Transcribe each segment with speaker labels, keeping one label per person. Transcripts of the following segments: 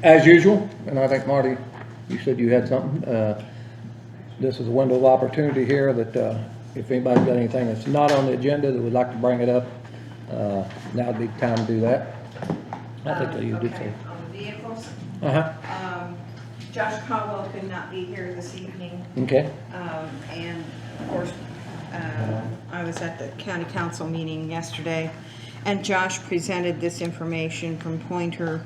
Speaker 1: As usual, and I think Marty, you said you had something, this is a window of opportunity here that, if anybody's got anything that's not on the agenda that would like to bring it up, now'd be the time to do that. I think that you did
Speaker 2: Okay,
Speaker 1: say.
Speaker 2: on the vehicles,
Speaker 1: Uh-huh,
Speaker 2: Josh Caldwell could not be here this evening.
Speaker 1: okay,
Speaker 2: And of course, I was at the county council meeting yesterday, and Josh presented this information from Pointer,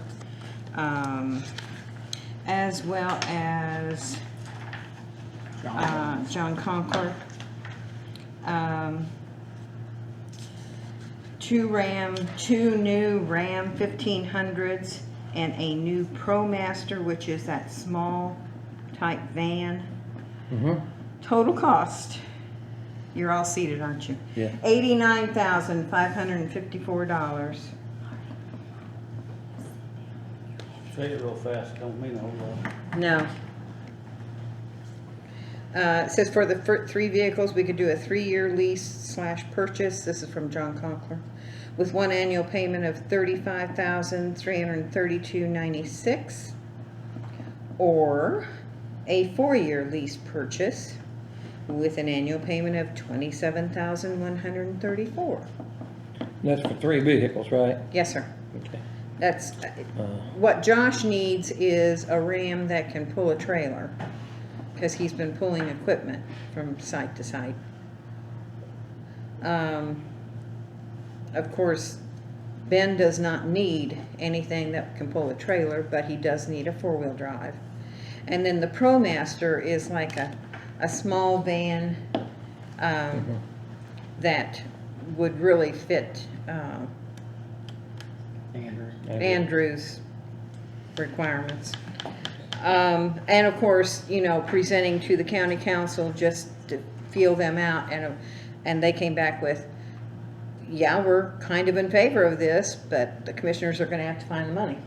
Speaker 2: as well as John Conklin. Two new Ram 1500s and a new ProMaster, which is that small type van.
Speaker 1: mm-hmm,
Speaker 2: Total cost, you're all seated, aren't you?
Speaker 1: yeah.
Speaker 2: $89,554.
Speaker 3: Say it real fast, don't mean a whole lot.
Speaker 2: No. It says for the three vehicles, we could do a 3-year lease / purchase. This is from John Conklin. With one annual payment of $35,332.96, or a 4-year lease purchase with an annual payment of $27,134.
Speaker 1: That's for 3 vehicles, right?
Speaker 2: Yes, sir.
Speaker 1: Okay.
Speaker 2: That's what Josh needs is a Ram that can pull a trailer, because he's been pulling equipment from site to site. Of course, Ben does not need anything that can pull a trailer, but he does need a 4-wheel drive. And then the ProMaster is like a small van that would really fit Andrew's requirements. And of course, you know, presenting to the county council just to feel them out, and they came back with, yeah, we're kind of in favor of this, but the commissioners are gonna have to find the money.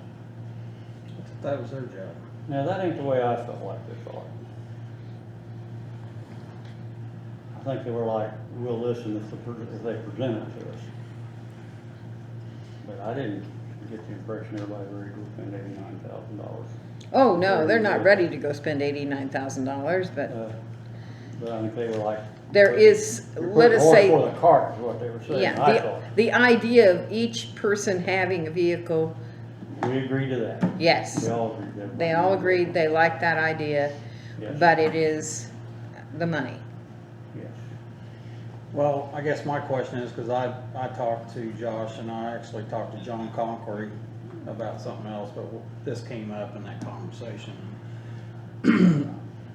Speaker 4: That was their job.
Speaker 3: Now, that ain't the way I felt like they thought. I think they were like, we'll listen if they present it to us. But I didn't get the impression everybody ready to spend $89,000.
Speaker 2: Oh, no, they're not ready to go spend $89,000, but
Speaker 3: But I think they were like.
Speaker 2: there is, let us say.
Speaker 3: For the cart is what they were saying, I
Speaker 2: Yeah,
Speaker 3: thought.
Speaker 2: the idea of each person having a vehicle,
Speaker 3: We agree to that.
Speaker 2: yes.
Speaker 3: We all agreed. Everybody
Speaker 2: They all agreed they liked that idea,
Speaker 3: Yes.
Speaker 2: but it is the money.
Speaker 3: Yes.
Speaker 4: Well, I guess my question is, because I talked to Josh and I actually talked to John Conquery about something else, but this came up in that conversation.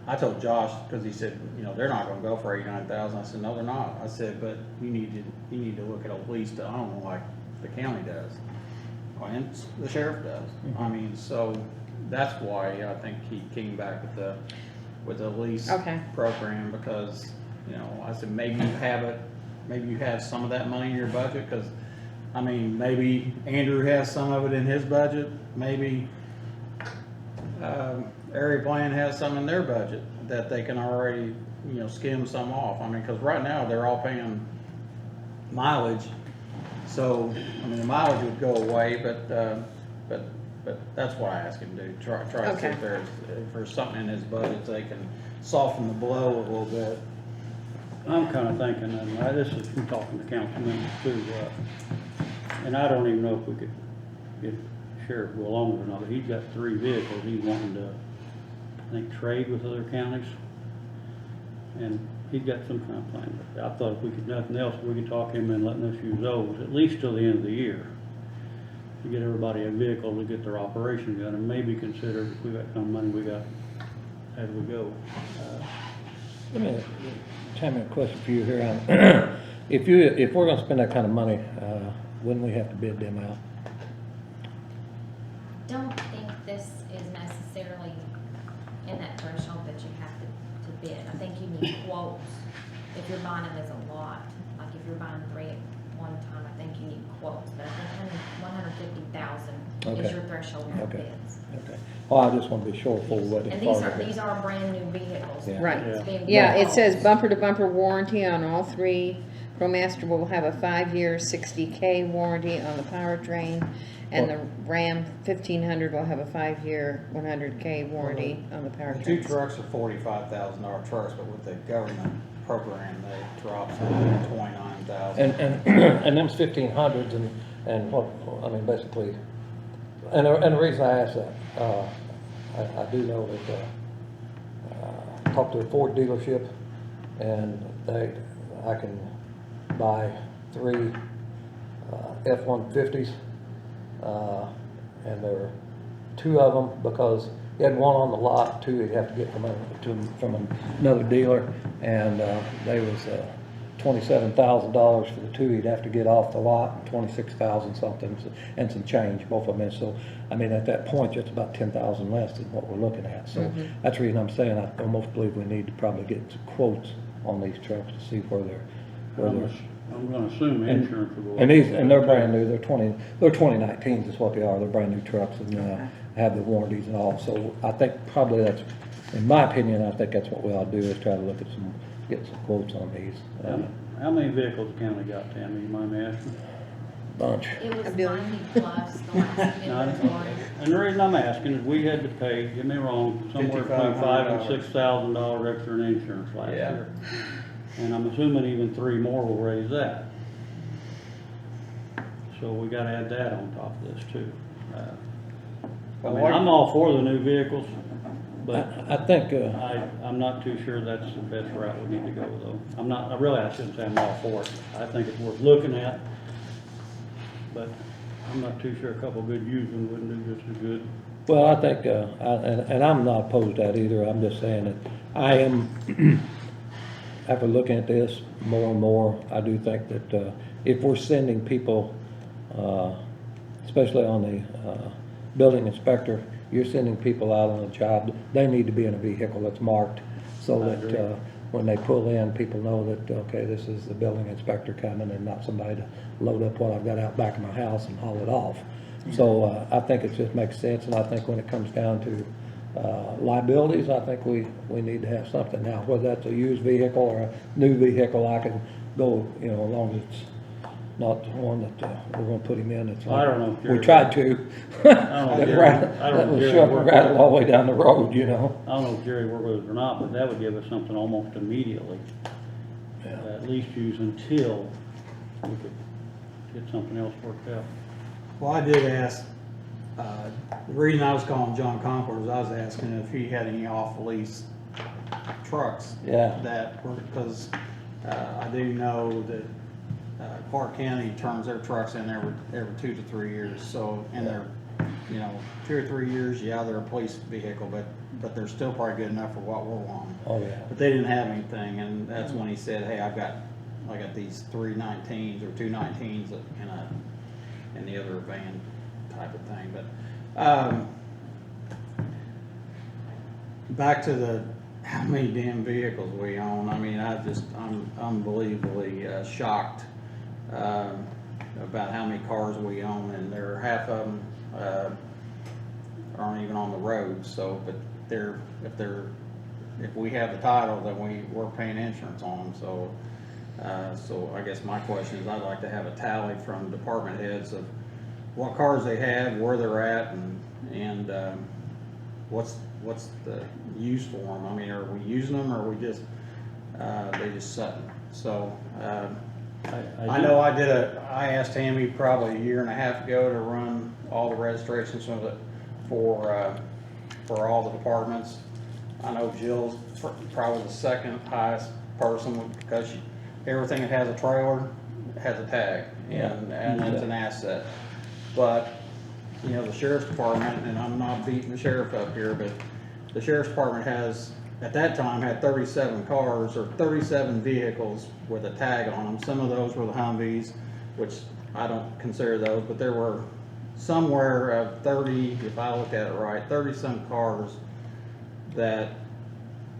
Speaker 4: I told Josh, because he said, you know, they're not gonna go for 89,000. I said, no, they're not. I said, but you need to look at least, I don't know, like the county does. And the sheriff does. I mean, so that's why I think he came back with the lease
Speaker 2: Okay.
Speaker 4: program, because, you know, I said, maybe you have it, maybe you have some of that money in your budget, because, I mean, maybe Andrew has some of it in his budget, maybe Area Plan has some in their budget that they can already, you know, skim some off. I mean, because right now, they're all paying mileage, so, I mean, the mileage would go away, but that's what I asked him to do, try to see
Speaker 2: Okay.
Speaker 4: if there's something in his budget they can soften the blow a little bit.
Speaker 3: I'm kind of thinking, and this is from talking to council members too, and I don't even know if we could get sheriff to go along with it or not, but he's got 3 vehicles he's wanting to, I think, trade with other counties. And he's got some kind of plan, but I thought if we could, nothing else, we could talk him into letting us use those, at least till the end of the year. To get everybody a vehicle to get their operation done, and maybe consider if we got some money we got as we go.
Speaker 1: Let me, Tammy, a question for you here. If we're gonna spend that kind of money, wouldn't we have to bid them out?
Speaker 5: Don't think this is necessarily in that threshold that you have to bid. I think you need quotes. If you're buying them as a lot, like if you're buying 3 at one time, I think you need quotes. But I think 150,000
Speaker 1: Okay.
Speaker 5: is your threshold for
Speaker 1: Okay.
Speaker 5: bids.
Speaker 1: Okay. Well, I just want to be sure full what
Speaker 5: And
Speaker 1: it's
Speaker 5: these are brand new vehicles.
Speaker 1: Yeah.
Speaker 2: Right.
Speaker 5: It's being
Speaker 2: Yeah, it
Speaker 5: bought.
Speaker 2: says bumper to bumper warranty on all 3, ProMaster will have a 5-year, 60K warranty on the powertrain, and the Ram 1500 will have a 5-year, 100K warranty on the
Speaker 4: The two
Speaker 2: powertrain.
Speaker 4: trucks are $45,000 trucks, but with the government program, they drops to $29,000.
Speaker 1: And them's 1500s and what, I mean, basically, and the reason I ask that, I do know that, I talked to a Ford dealership and I can buy 3 F-150s, and there are 2 of them because he had one on the lot, 2 he'd have to get from another dealer, and they was $27,000 for the 2 he'd have to get off the lot, and 26,000 something, and some change, both of them. And so, I mean, at that point, it's about 10,000 less than what we're looking at. So that's the reason I'm saying I almost believe we need to probably get some quotes on these trucks to see where they're.
Speaker 3: I'm gonna assume insurance will go.
Speaker 1: And they're brand new, they're 2019s is what they are, they're brand new trucks and, have the warranties and all, so I think probably that's, in my opinion, I think that's what we ought to do, is try to look at get some quotes on these.
Speaker 3: How many vehicles the county got, Tammy, you mind me asking?
Speaker 1: Bunch.
Speaker 5: It was
Speaker 2: I'm doing-
Speaker 5: 90 plus the last inventory.
Speaker 3: And the reason I'm asking is we had to pay, get me wrong, somewhere between $5,000 and $6,000 extra in insurance last
Speaker 4: Yeah.
Speaker 3: year. And I'm assuming even 3 more will raise that. So we gotta add that on top of this too. I mean, I'm all for the new vehicles, but
Speaker 1: I think,
Speaker 3: I'm not too sure that's the best route we need to go though. I shouldn't say I'm all for it. I think it's worth looking at, but I'm not too sure a couple good used ones wouldn't do just as good.
Speaker 1: well, I think, and I'm not opposed to that either, I'm just saying that I am, after looking at this more and more, I do think that, if we're sending people, especially on the, building inspector, you're sending people out on a job, they need to be in a vehicle that's marked, so
Speaker 3: I agree.
Speaker 1: that, when they pull in, people know that, okay, this is the building inspector coming and not somebody to load up what I've got out back of my house and haul it off. So, I think it just makes sense, and I think when it comes down to, liabilities, I think we need to have something. Now, whether that's a used vehicle or a new vehicle, I can go, as long as it's not one that, we're gonna put him in, it's
Speaker 3: I don't know if
Speaker 1: we
Speaker 3: you're-
Speaker 1: tried to.
Speaker 3: know
Speaker 1: That
Speaker 3: if Jerry-
Speaker 1: rattle-
Speaker 3: I don't know
Speaker 1: that
Speaker 3: if
Speaker 1: was
Speaker 3: Jerry
Speaker 1: shove and
Speaker 3: worked
Speaker 1: rattle
Speaker 3: with-
Speaker 1: all the way down the road,
Speaker 3: I don't know if Jerry worked with it or not, but that would give us something almost immediately. At least use until we could get something else worked out.
Speaker 4: Well, I did ask, the reason I was calling John Concord is I was asking if he had any off-lease trucks.
Speaker 1: Yeah.
Speaker 4: That were, because, I do know that, Clark County turns their trucks in every 2 to 3 years, so, and they're, 2 or 3 years, yeah, they're a police vehicle, but they're still probably good enough for what we're wanting.
Speaker 1: Oh, yeah.
Speaker 4: But they didn't have anything, and that's when he said, hey, I got these 3 19s or 2 19s in the other van type of thing, but, back to the, how many damn vehicles we own, I mean, I'm unbelievably, shocked, about how many cars we own, and half of them, aren't even on the road, so, but if we have the title, then we're paying insurance on them, so, so I guess my question is, I'd like to have a tally from department heads of what cars they have, where they're at, and what's the use for them. I mean, are we using them, or are we just, they just sitting? So, I know I asked Tammy probably a year and a half ago to run all the registrations for all the departments. I know Jill's probably the second highest person, because everything that has a trailer has a tag, and it's an asset. But, the sheriff's department, and I'm not beating the sheriff up here, but the sheriff's department at that time, had 37 cars, or 37 vehicles with a tag on them. Some of those were the Humvees, which I don't consider those, but there were somewhere of 30, if I look at it right, 30-some cars that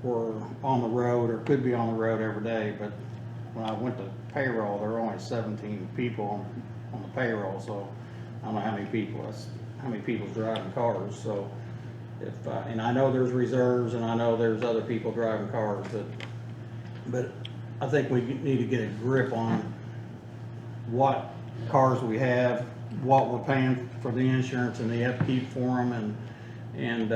Speaker 4: were on the road, or could be on the road every day. But when I went to payroll, there were only 17 people on the payroll, so I don't know how many people's driving cars. So and I know there's reserves, and I know there's other people driving cars, but I think we need to get a grip on what cars we have, what we're paying for the insurance and the upkeep for them, and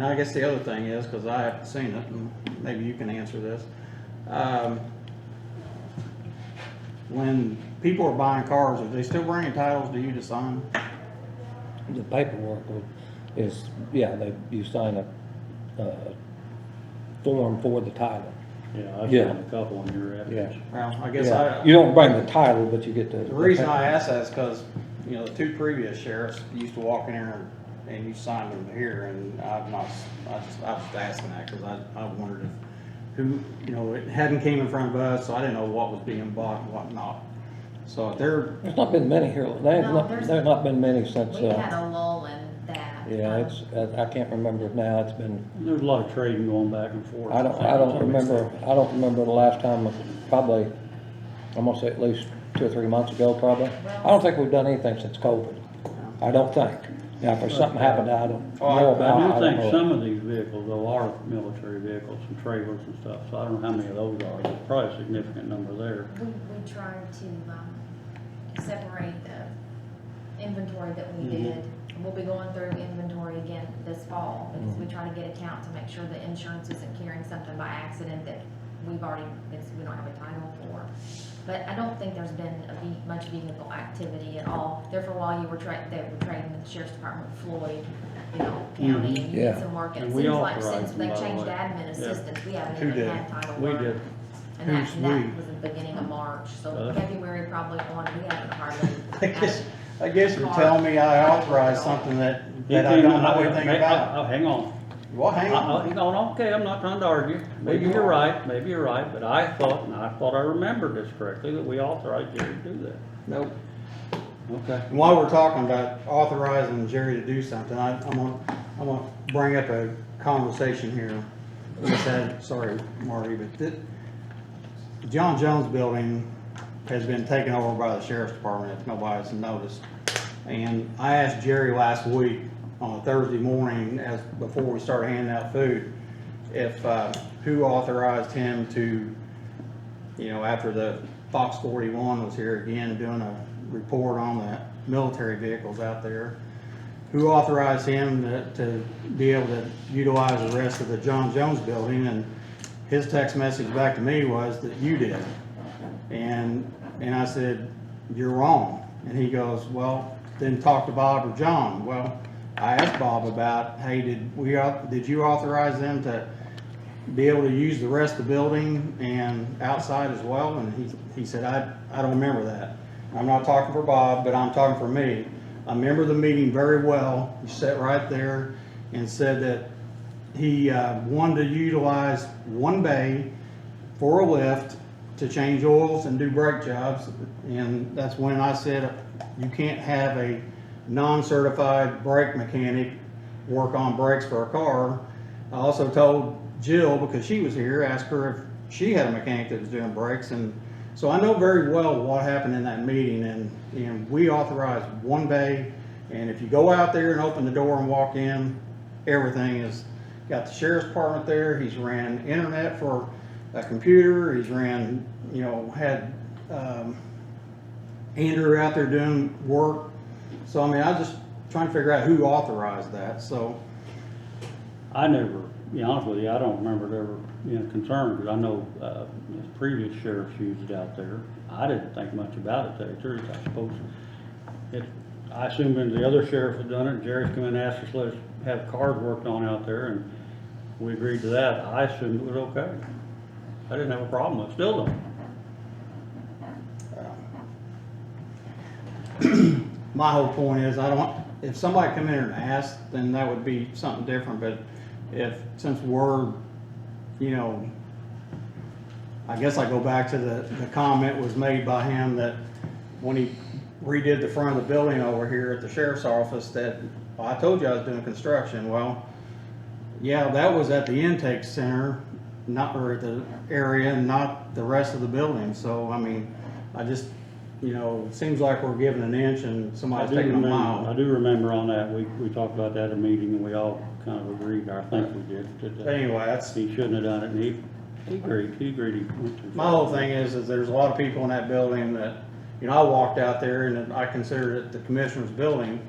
Speaker 4: I guess the other thing is, because I haven't seen it, and maybe you can answer this. When people are buying cars, are they still bringing titles to you to sign?
Speaker 1: The paperwork is, yeah, you sign a form for the title.
Speaker 3: Yeah, I've
Speaker 1: Yeah.
Speaker 3: seen a couple in your
Speaker 1: Yeah.
Speaker 3: efforts.
Speaker 4: Well, I guess
Speaker 1: Yeah. You don't bring the title, but you get
Speaker 4: the reason I ask that is because, you know, the two previous sheriffs used to walk in here and you signed them here, and I was just asking that because I wondered if, who, you know, it hadn't came in front of us, so I didn't know what was being bought and what not. So if they're,
Speaker 1: There's not been many here, there's not been many since,
Speaker 5: We had a lull in that.
Speaker 1: yeah, it's, I can't remember now, it's been,
Speaker 3: There's a lot of trading going back and forth.
Speaker 1: I don't remember the last time, probably, I'm gonna say at least 2 or 3 months ago, probably. I don't think we've done anything since COVID. I don't think. Now, if there's something happened, I don't know about.
Speaker 3: I do
Speaker 1: don't
Speaker 3: think
Speaker 1: know.
Speaker 3: some of these vehicles though are military vehicles and trailers and stuff, so I don't know how many of those are, there's probably a significant number there.
Speaker 5: We tried to separate the inventory that we
Speaker 3: Mhm.
Speaker 5: did. And we'll be going through inventory again this fall, because we try to get a count to make sure the insurance isn't carrying something by accident that we don't have a title for. But I don't think there's been much vehicle activity at all. There for a while, they were trading with the sheriff's department, Floyd, you know, county, and you
Speaker 1: Yeah.
Speaker 5: did some work. And
Speaker 3: And
Speaker 5: it
Speaker 3: we
Speaker 5: seems like
Speaker 3: authorized
Speaker 5: since
Speaker 3: them,
Speaker 5: they
Speaker 3: by the
Speaker 5: changed
Speaker 3: way.
Speaker 5: admin
Speaker 3: Yeah.
Speaker 5: assistants, we haven't
Speaker 4: Who
Speaker 5: even
Speaker 4: did?
Speaker 5: had title
Speaker 3: We
Speaker 5: work.
Speaker 3: did.
Speaker 5: And that
Speaker 4: Who's we?
Speaker 5: was the beginning of March, so
Speaker 3: Uh.
Speaker 5: February probably on, we haven't hardly.
Speaker 4: I guess you're telling me I authorized something that
Speaker 3: You
Speaker 4: I don't
Speaker 3: came-
Speaker 4: know anything about.
Speaker 3: Hang on.
Speaker 4: Well, hang on.
Speaker 3: Hang on, okay, I'm not trying to argue. Maybe
Speaker 4: you
Speaker 3: you're
Speaker 4: are.
Speaker 3: right, but I thought I remembered this correctly, that we authorized Jerry to do that.
Speaker 4: Nope.
Speaker 3: Okay.
Speaker 4: And while we're talking about authorizing Jerry to do something, I'm gonna bring up a conversation here. We said, sorry, Marty, but the John Jones building has been taken over by the sheriff's department, if nobody's noticed. And I asked Jerry last week on a Thursday morning, before we started handing out food, if, who authorized him to, you know, after the Fox 41 was here again doing a report on the military vehicles out there, who authorized him to be able to utilize the rest of the John Jones building, and his text message back to me was that you did. And I said, you're wrong. And he goes, well, then talk to Bob or John. Well, I asked Bob about, hey, did you authorize them to be able to use the rest of the building and outside as well? And he said, I don't remember that. I'm not talking for Bob, but I'm talking for me. I remember the meeting very well. He sat right there and said that he wanted to utilize one bay for a lift to change oils and do brake jobs. And that's when I said, you can't have a non-certified brake mechanic work on brakes for a car. I also told Jill, because she was here, asked her if she had a mechanic that was doing brakes. And so I know very well what happened in that meeting, and we authorized one bay. And if you go out there and open the door and walk in, everything is, got the sheriff's department there. He's ran internet for a computer. He's ran, you know, had Andrew out there doing work. So, I mean, I was just trying to figure out who authorized that, so.
Speaker 3: I never, to be honest with you, I don't remember it ever being concerned, because I know, the previous sheriffs used it out there. I didn't think much about it, to tell you the truth, I suppose. I assumed when the other sheriff had done it, Jerry's come in and asked us to let us have cars worked on out there, and we agreed to that. I assumed it was okay. I didn't have a problem with it, still don't.
Speaker 4: My whole point is, if somebody come in here and asked, then that would be something different, but since we're, you know, I guess I go back to the comment was made by him that when he redid the front of the building over here at the sheriff's office, that, well, I told you I was doing construction. Well, yeah, that was at the intake center, or the area, not the rest of the building. So, I mean, I just, you know, it seems like we're giving an inch and somebody's taking a
Speaker 3: I
Speaker 4: mile.
Speaker 3: do remember on that, we talked about that at a meeting, and we all kind of agreed, I think we did,
Speaker 4: But
Speaker 3: that
Speaker 4: anyway, that's,
Speaker 3: he shouldn't have done it, and He agreed he went too
Speaker 4: My
Speaker 3: far.
Speaker 4: whole thing is there's a lot of people in that building that, I walked out there and I considered it the commissioner's building.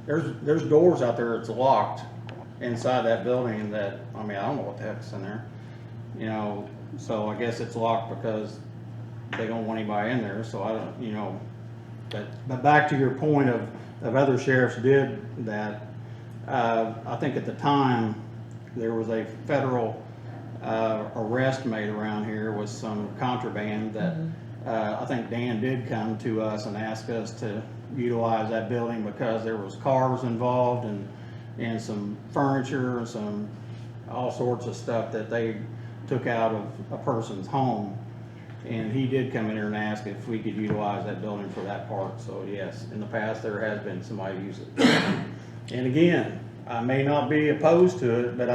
Speaker 4: There's doors out there that's locked inside that building that, I don't know what the heck's in there. So I guess it's locked because they don't want anybody in there, so I don't, but back to your point of other sheriffs did that, I think at the time, there was a federal, arrest made around here with some contraband that, I think Dan did come to us and ask us to utilize that building because there was cars involved and some furniture and some, all sorts of stuff that they took out of a person's home. And he did come in here and ask if we could utilize that building for that part. So yes, in the past, there has been somebody use it. And again, I may not be opposed to it, but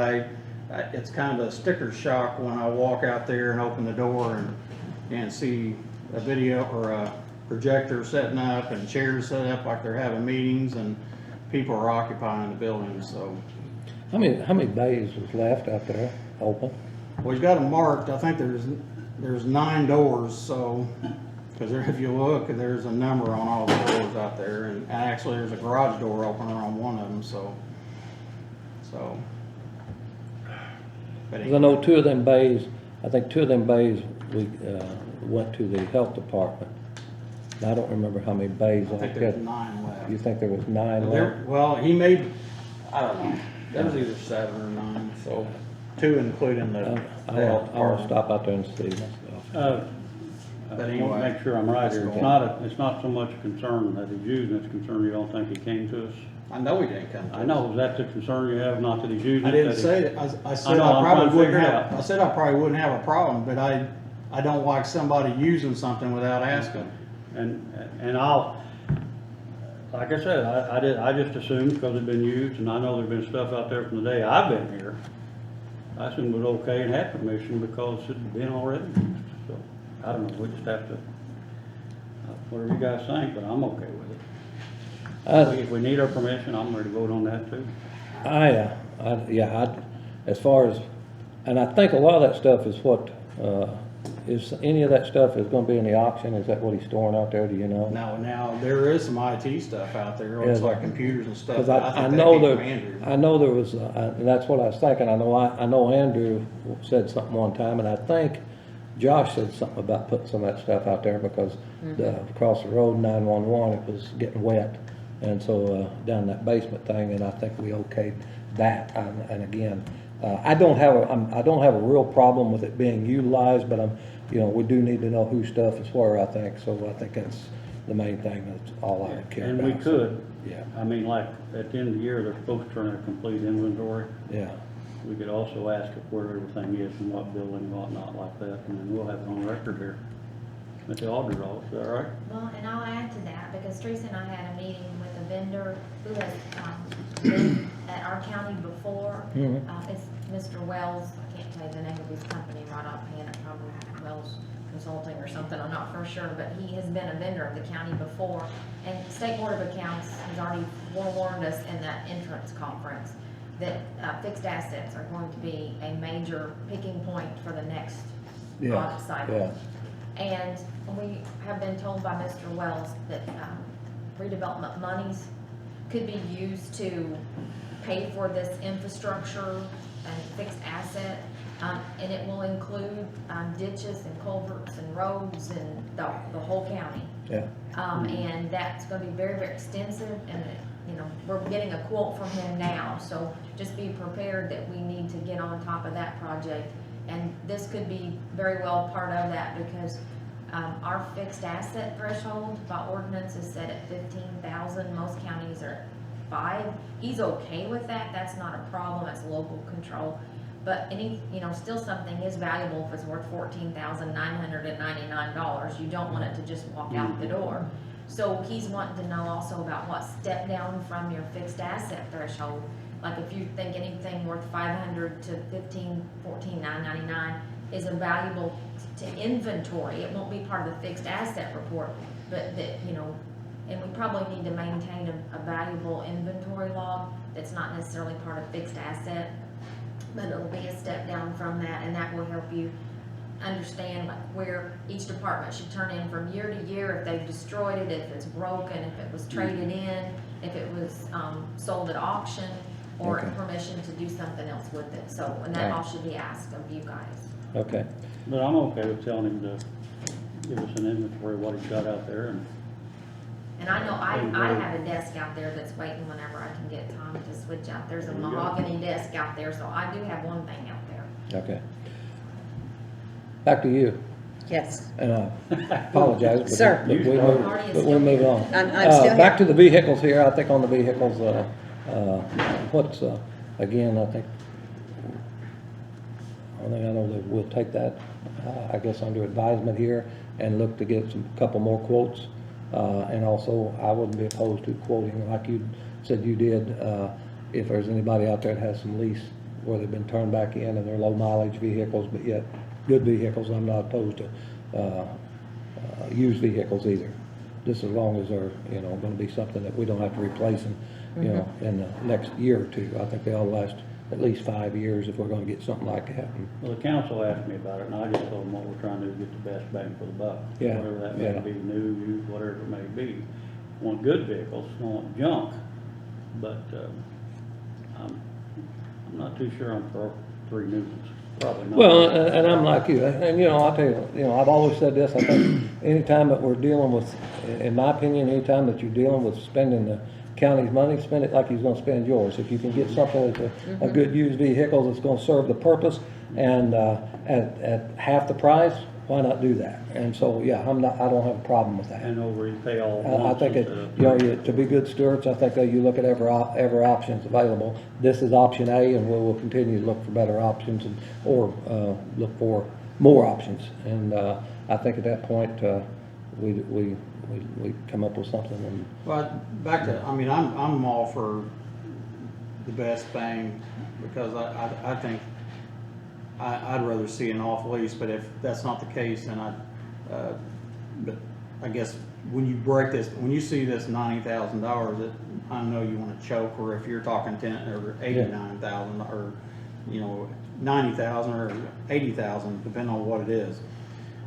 Speaker 4: it's kind of a sticker shock when I walk out there and open the door and see a video or a projector setting up and chairs set up like they're having meetings and people are occupying the building, so.
Speaker 1: How many bays was left out there open?
Speaker 4: Well, he's got them marked. I think there's 9 doors, so, because if you look, there's a number on all the doors out there, and actually there's a garage door opener on one of them, so. But
Speaker 1: 'Cause I know two of them bays, we, went to the health department. And I don't remember how many bays
Speaker 4: I
Speaker 1: I
Speaker 4: think there's
Speaker 1: had.
Speaker 4: 9 left.
Speaker 1: You think there was 9 left?
Speaker 4: Well, he made, I don't know, there was either 7 or 9, so 2 including the health
Speaker 1: I'll
Speaker 4: department.
Speaker 1: stop out there and see myself.
Speaker 3: I
Speaker 4: But
Speaker 3: want
Speaker 4: anyway,
Speaker 3: to make sure I'm right here.
Speaker 4: let's
Speaker 3: It's
Speaker 4: go
Speaker 3: it's not so much a concern that he's using, it's a concern you don't think he came to us.
Speaker 4: I know he didn't come to
Speaker 3: I know, is that the concern you have, not that he's using it?
Speaker 4: I didn't
Speaker 3: that he-
Speaker 4: say that. I said
Speaker 3: know,
Speaker 4: I
Speaker 3: I'm trying
Speaker 4: probably
Speaker 3: to
Speaker 4: wouldn't
Speaker 3: figure it
Speaker 4: have,
Speaker 3: out.
Speaker 4: I said I probably wouldn't have a problem, but I don't like somebody using something without asking.
Speaker 3: And I'll, like I said, I just assumed because it'd been used, and I know there's been stuff out there from the day I've been here. I assumed it was okay and had permission because it'd been already used, so, I don't know, we just have to, whatever you guys think, but I'm okay with it. If we need our permission, I'm ready to vote on that too.
Speaker 1: As far as, and I think a lot of that stuff is what, is any of that stuff is gonna be in the auction? Is that what he's storing out there, do you know?
Speaker 4: Now, there is some IT stuff out there,
Speaker 1: Yeah,
Speaker 4: it's like computers and stuff.
Speaker 1: Because
Speaker 4: but
Speaker 1: I
Speaker 4: think that
Speaker 1: know
Speaker 4: came
Speaker 1: there,
Speaker 4: from Andrew.
Speaker 1: I know there was, and that's what I was thinking, I know Andrew said something one time, and I think Josh said something about putting some of that stuff out there because across the road, 911, it was getting wet. And so, down that basement thing, and I think we okayed that, and again, I don't have a real problem with it being utilized, but we do need to know whose stuff is where, I think, so I think that's the main thing, that's all I would care about.
Speaker 3: And we could,
Speaker 1: Yeah,
Speaker 3: I mean, like, at the end of the year, they're supposed to turn in a complete inventory.
Speaker 1: yeah.
Speaker 3: We could also ask if where everything is and what building, what not like that, and then we'll have it on record here at the auditor's office, is that right?
Speaker 5: Well, and I'll add to that, because Teresa and I had a meeting with a vendor who has, been at our county before.
Speaker 1: Mhm.
Speaker 5: It's Mr. Wells, I can't tell you the name of his company right offhand, it probably Wells Consulting or something, I'm not for sure, but he has been a vendor of the county before. And State Board of Accounts has already forewarned us in that entrance conference that fixed assets are going to be a major picking point for the next
Speaker 1: Yeah,
Speaker 5: audit cycle.
Speaker 1: yeah.
Speaker 5: And we have been told by Mr. Wells that redevelopment monies could be used to pay for this infrastructure and fixed asset. And it will include ditches and culverts and roads and the whole county.
Speaker 1: Yeah,
Speaker 5: And that's gonna be very, very extensive, and, we're getting a quote from him now, so just be prepared that we need to get on top of that project. And this could be very well part of that, because, our fixed asset threshold by ordinance is set at 15,000, most counties are at 5. He's okay with that, that's not a problem, it's local control. But still something is valuable if it's worth $14,999. You don't want it to just walk out the door. So he's wanting to know also about what step down from your fixed asset threshold. Like if you think anything worth 500 to 14,999 is a valuable to inventory. It won't be part of the fixed asset report, but and we probably need to maintain a valuable inventory log that's not necessarily part of fixed asset. But it'll be a step down from that, and that will help you understand like where each department should turn in from year to year, if they've destroyed it, if it's broken, if it was traded in, if it was, sold at auction, or
Speaker 1: Okay.
Speaker 5: permission to do something else with it, so, and that all should be asked of you guys.
Speaker 1: Okay,
Speaker 3: But I'm okay with telling him to give us an inventory of what he's got out there, and
Speaker 5: And I know I have a desk out there that's waiting whenever I can get time to switch out. There's a
Speaker 3: There you go.
Speaker 5: mahogany desk out there, so I do have one thing out there.
Speaker 1: okay. Back to you,
Speaker 2: Yes,
Speaker 1: and I apologize, but
Speaker 2: Sir.
Speaker 1: but we
Speaker 3: You
Speaker 1: move,
Speaker 5: started.
Speaker 1: but we'll move on.
Speaker 2: I'm still
Speaker 1: Back to
Speaker 2: here.
Speaker 1: the vehicles here, I think on the vehicles, what's, again, I know that we'll take that, I guess, under advisement here and look to get some, couple more quotes. And also, I wouldn't be opposed to quoting, like you said you did, if there's anybody out there that has some lease where they've been turned back in and they're low mileage vehicles, but yet good vehicles, I'm not opposed to, used vehicles either. Just as long as they're, gonna be something that we don't have to replace in, in the next year or two. I think they all last at least 5 years if we're gonna get something like that.
Speaker 3: well, the council asked me about it, and I just told them what we're trying to do is get the best bang for the buck.
Speaker 1: Yeah,
Speaker 3: Whatever that may
Speaker 1: yeah.
Speaker 3: be, new, used, whatever it may be. Want good vehicles, don't want junk, but, I'm not too sure I'm for 3 new ones, probably not.
Speaker 1: Well, and I'm like you, and I'll tell you, I've always said this, I think anytime that we're dealing with, in my opinion, anytime that you're dealing with spending the county's money, spend it like he's gonna spend yours. If you can get something that's a good used vehicle that's gonna serve the purpose and, at half the price, why not do that? And so, yeah, I don't have a problem with that.
Speaker 3: And over, you pay all at
Speaker 1: I
Speaker 3: once
Speaker 1: think it,
Speaker 3: instead of-
Speaker 1: to be good stewards, I think that you look at every options available. This is option A, and we will continue to look for better options or look for more options. And, I think at that point, we come up with something and,
Speaker 4: But back to, I'm all for the best bang, because I think I'd rather see an off lease, but if that's not the case, then but I guess when you break this, when you see this $90,000, I know you wanna choke, or if you're talking 10, or 89,000, or, 90,000 or 80,000, depending on what it is.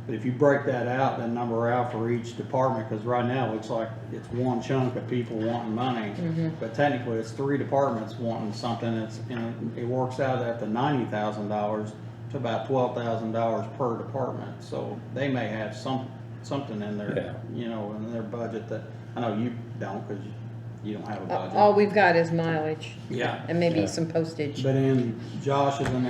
Speaker 4: But if you break that number out for each department, because right now it looks like it's one chunk of people wanting money, but technically it's 3 departments wanting something. It works out at the $90,000 to about $12,000 per department. So they may have something in their, in their budget that, I know you don't, because you don't have a budget.
Speaker 2: all we've got is mileage
Speaker 4: Yeah.
Speaker 2: and maybe some postage.
Speaker 4: But in Josh's and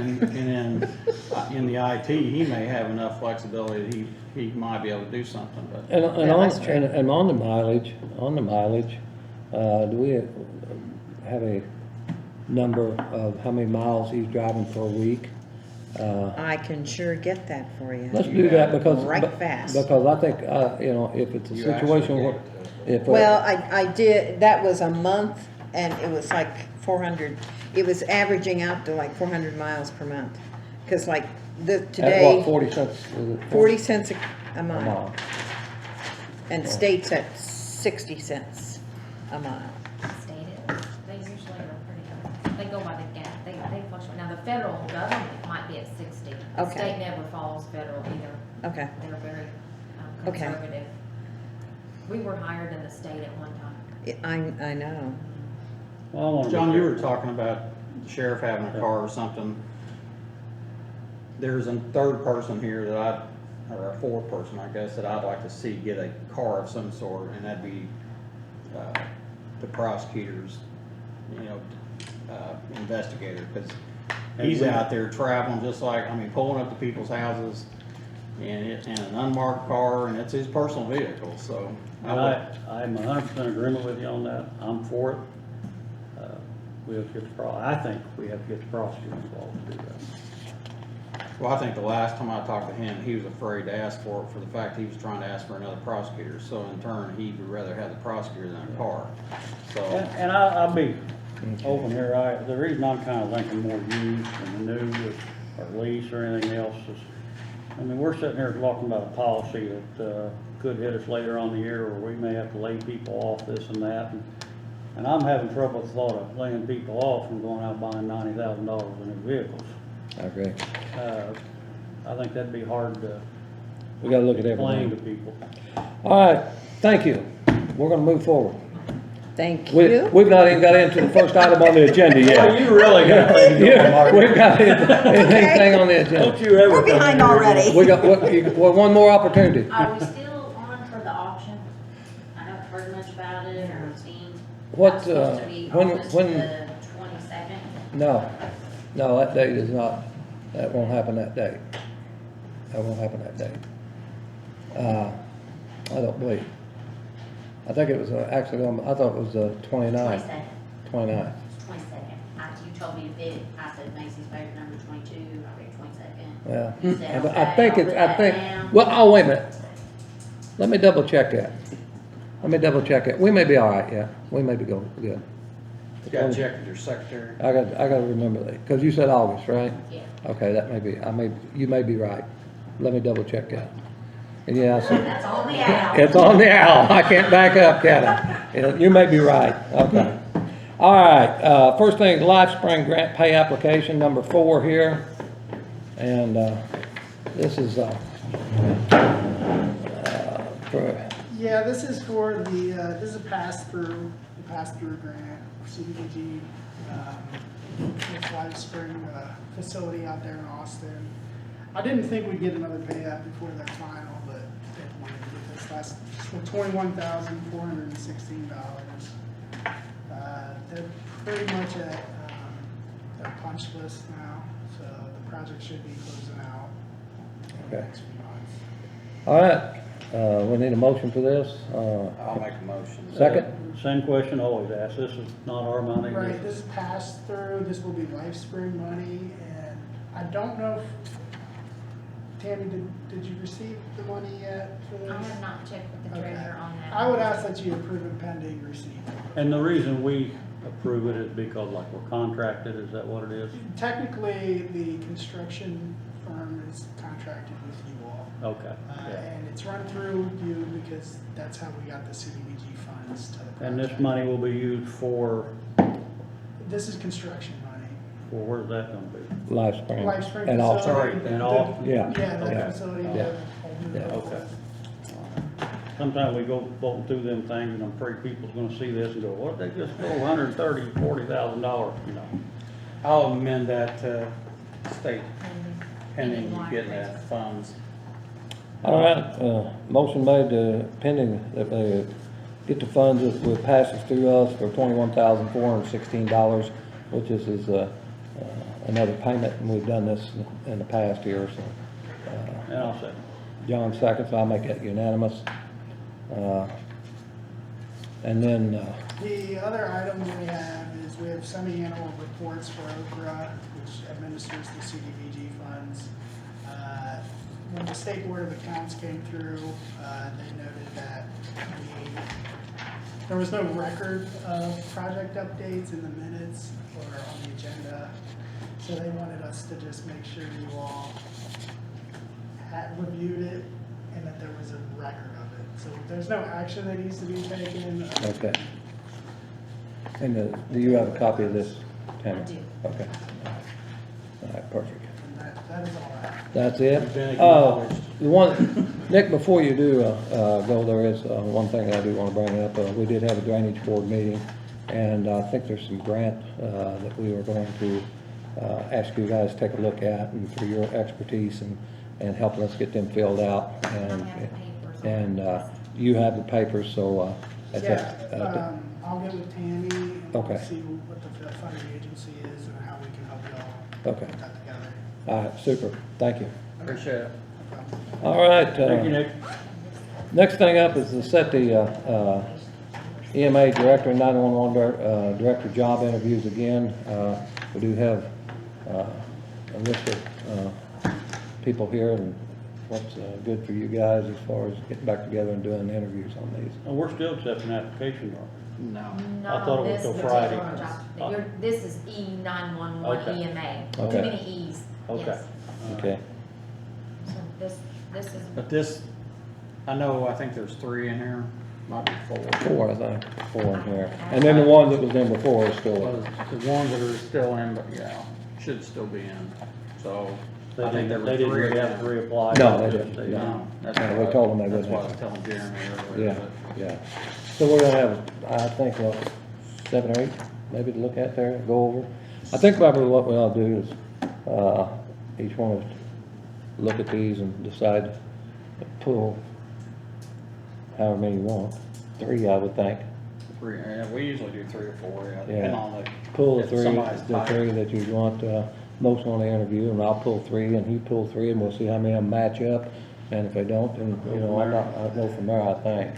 Speaker 4: in the IT, he may have enough flexibility, he might be able to do something, but.
Speaker 1: and
Speaker 2: Yeah,
Speaker 1: on,
Speaker 2: that's true.
Speaker 1: and on the mileage, do we have a number of how many miles he's driving per week?
Speaker 2: I can sure get that for you.
Speaker 1: Let's do that because.
Speaker 2: Right fast.
Speaker 1: Because I think, if it's a
Speaker 4: You
Speaker 1: situation
Speaker 4: actually
Speaker 1: where,
Speaker 4: gave it
Speaker 1: if.
Speaker 2: Well, I did, that was a month, and it was like 400, it was averaging out to like 400 miles per month. Because like
Speaker 1: At what,
Speaker 2: today,
Speaker 1: 40 cents? Is it
Speaker 2: 40 cents a
Speaker 1: a
Speaker 2: mile,
Speaker 1: mile?
Speaker 2: and state's at 60 cents a mile.
Speaker 5: Stated, they usually are pretty good. They go by the gap, they fluctuate. Now, the federal government might be at 60. The
Speaker 2: Okay.
Speaker 5: state never follows federal either.
Speaker 2: Okay,
Speaker 5: They're very
Speaker 2: Okay.
Speaker 5: conservative. We were higher than the state at one time.
Speaker 2: I know.
Speaker 3: Well, I wanna be
Speaker 4: John, you were
Speaker 3: careful.
Speaker 4: talking about the sheriff having a car or something. There's a third person here or a fourth person, I guess, that I'd like to see get a car of some sort, and that'd be, the prosecutor's, investigator, because he's out there traveling just like, pulling up to people's houses in an unmarked car, and it's his personal vehicle, so.
Speaker 3: And I'm 100% agreement with you on that, I'm for it. We have to get I think we have to get the prosecutor involved to do that.
Speaker 4: Well, I think the last time I talked to him, he was afraid to ask for it for the fact he was trying to ask for another prosecutor. So in turn, he would rather have the prosecutor than a car. So,
Speaker 3: And I'll be open here, the reason I'm kinda thinking more used than the new or lease or anything else is, we're sitting here talking about a policy that, could hit us later on the year where we may have to lay people off this and that. And I'm having trouble with the thought of laying people off and going out buying $90,000 in new vehicles.
Speaker 1: I agree.
Speaker 3: I think that'd be hard to
Speaker 1: We gotta look at
Speaker 3: explain to
Speaker 1: everything.
Speaker 3: people.
Speaker 1: All right, thank you. We're gonna move forward.
Speaker 2: Thank
Speaker 1: We,
Speaker 2: you.
Speaker 1: we've not even got into the first item on the agenda
Speaker 3: Well,
Speaker 1: yet.
Speaker 3: you really got things going,
Speaker 1: Yeah,
Speaker 3: Mark.
Speaker 1: we've got anything on the
Speaker 3: Don't
Speaker 1: agenda.
Speaker 3: you ever
Speaker 6: We're
Speaker 3: come in
Speaker 6: behind
Speaker 3: here.
Speaker 6: already.
Speaker 1: We got, well, one more opportunity.
Speaker 7: Are we still on for the auction? I haven't heard much about it or seen.
Speaker 1: What,
Speaker 7: It's supposed to be
Speaker 1: when-
Speaker 7: August
Speaker 1: when-
Speaker 7: the 22nd.
Speaker 1: No, that date is not, that won't happen that day. That won't happen that day. I don't believe. I think it was actually, I thought it was 29th.
Speaker 7: 22nd.
Speaker 1: 29th.
Speaker 7: 22nd. After you told me to bid, I said Macy's paper number 22, I read 22nd.
Speaker 1: Yeah.
Speaker 7: You said,
Speaker 1: I
Speaker 7: okay,
Speaker 1: think
Speaker 7: I'll
Speaker 1: it's,
Speaker 7: put
Speaker 1: I
Speaker 7: that
Speaker 1: think,
Speaker 7: down.
Speaker 1: well, oh, wait a minute. Let me double check that. Let me double check it. We may be all right, yeah. We may be good.
Speaker 4: You gotta check with your secretary.
Speaker 1: I gotta remember that, because you said August, right?
Speaker 7: Yeah.
Speaker 1: Okay, that may be, you may be right. Let me double check that. And yeah, so,
Speaker 7: That's on the owl.
Speaker 1: it's on the owl. I can't back up, can I? You may be right. Okay. All right, first thing, LifeSpring grant pay application number 4 here. And, this is, for,
Speaker 8: Yeah, this is for the, this is a pass-through grant, CDBG, with LifeSpring, facility out there in Austin. I didn't think we'd get another pay app before their final, but they wanted to get this last, for $21,416. They're pretty much at, their punch list now, so the project should be closing out in the
Speaker 1: Okay.
Speaker 8: next few months.
Speaker 1: all right, we need a motion for this.
Speaker 4: I'll make a motion.
Speaker 1: Second?
Speaker 3: Same question always asked. This is not our money.
Speaker 8: Right, this is pass through, this will be LifeSpring money, and I don't know if, Tammy, did you receive the money yet for this?
Speaker 5: I have not checked with the
Speaker 8: Okay.
Speaker 5: treasurer on that.
Speaker 8: I would ask that you approve it pending receipt.
Speaker 3: And the reason we approve it is because like we're contracted, is that what it is?
Speaker 8: Technically, the construction firm is contracted with you all,
Speaker 3: Okay, yeah.
Speaker 8: and it's run through you because that's how we got the CDBG funds to the project.
Speaker 3: And this money will be used for,
Speaker 8: This is construction money.
Speaker 3: where's that gonna be?
Speaker 1: LifeSpring.
Speaker 8: LifeSpring
Speaker 1: And all,
Speaker 8: facility.
Speaker 3: Sorry, and all?
Speaker 1: Yeah.
Speaker 8: Yeah,
Speaker 3: Okay.
Speaker 8: that facility.
Speaker 1: Yeah.
Speaker 8: the-
Speaker 3: Okay. Sometimes we go voting through them things and I'm afraid people's gonna see this and go, what, they just stole $130,000-$40,000, you know?
Speaker 4: I'll amend that to state pending
Speaker 5: Pending
Speaker 4: you
Speaker 5: water
Speaker 4: getting
Speaker 5: rates.
Speaker 4: that funds.
Speaker 1: all right, motion made pending that they get the funds that will pass us through us for $21,416, which is another payment, and we've done this in the past year, so.
Speaker 3: And I'll say,
Speaker 1: John seconds, I'll make that unanimous. And then,
Speaker 8: The other item we have is we have semi-annual reports for Okra, which administers the CDBG funds. When the State Board of Accounts came through, they noted that there was no record of project updates in the minutes or on the agenda. So they wanted us to just make sure you all had reviewed it and that there was a record of it. So there's no action that needs to be taken.
Speaker 1: okay. And do you have a copy of this, Tammy?
Speaker 5: I do.
Speaker 1: Okay. All right, perfect.
Speaker 8: And that is all I have.
Speaker 1: That's
Speaker 4: You've
Speaker 1: it?
Speaker 4: been acknowledged.
Speaker 1: The one, Nick, before you do go, there is one thing I do want to bring up. We did have a drainage board meeting, and I think there's some grant that we were going to ask you guys to take a look at, and through your expertise and helping us get them filled out.
Speaker 5: I have the papers on
Speaker 1: And
Speaker 5: it.
Speaker 1: you have the papers, so at
Speaker 8: Yeah,
Speaker 1: that,
Speaker 8: I'll get with Tammy and we'll
Speaker 1: Okay.
Speaker 8: see what the funding agency is and how we can help you all
Speaker 1: okay.
Speaker 8: put that together.
Speaker 1: All right, super. Thank you.
Speaker 4: Appreciate it.
Speaker 1: All right.
Speaker 3: thank you, Nick.
Speaker 1: Next thing up is to set the EMA director and 911 director job interviews again. We do have a list of people here, and what's good for you guys as far as getting back together and doing interviews on these.
Speaker 3: And we're still accepting applications, aren't
Speaker 4: No.
Speaker 5: Not
Speaker 3: thought
Speaker 5: on
Speaker 3: it was
Speaker 5: this
Speaker 3: till Friday.
Speaker 5: particular job.
Speaker 3: Oh.
Speaker 5: This is E911
Speaker 3: Okay.
Speaker 5: EMA.
Speaker 1: Okay.
Speaker 5: Too many E's.
Speaker 3: Okay.
Speaker 5: Yes.
Speaker 1: Okay.
Speaker 5: So this is,
Speaker 4: But this, I think there's 3 in here, might be 4.
Speaker 1: 4, I think. 4 in here. And then the one that was in before is still
Speaker 4: Well,
Speaker 1: in.
Speaker 4: the ones that are still in, but yeah, should still be in. So
Speaker 3: They
Speaker 4: I think there
Speaker 3: didn't,
Speaker 4: were
Speaker 3: they didn't
Speaker 4: three
Speaker 3: really
Speaker 4: of
Speaker 3: have to
Speaker 4: them.
Speaker 3: reapply.
Speaker 1: No, they
Speaker 3: Just
Speaker 1: didn't,
Speaker 3: they-
Speaker 1: no.
Speaker 4: That's
Speaker 1: Yeah,
Speaker 4: what
Speaker 1: we told them they
Speaker 4: That's
Speaker 1: wouldn't
Speaker 4: what I
Speaker 1: have
Speaker 4: was telling Jeremy earlier.
Speaker 1: Yeah, yeah. So we're gonna have, I think, what, 7 or 8, maybe to look at there, go over. I think probably what we ought to do is, each one of us look at these and decide, pull however many you want. 3, I would think.
Speaker 4: Three, yeah, we usually do 3 or 4, yeah,
Speaker 1: Yeah.
Speaker 4: depending on the.
Speaker 1: Pull the
Speaker 4: if
Speaker 1: 3,
Speaker 4: somebody's
Speaker 1: the
Speaker 4: tight.
Speaker 1: 3 that you want, most on the interview, and I'll pull 3, and he pull 3, and we'll see how many of them match up. And if they don't, then, you know, I'll go from there, I think.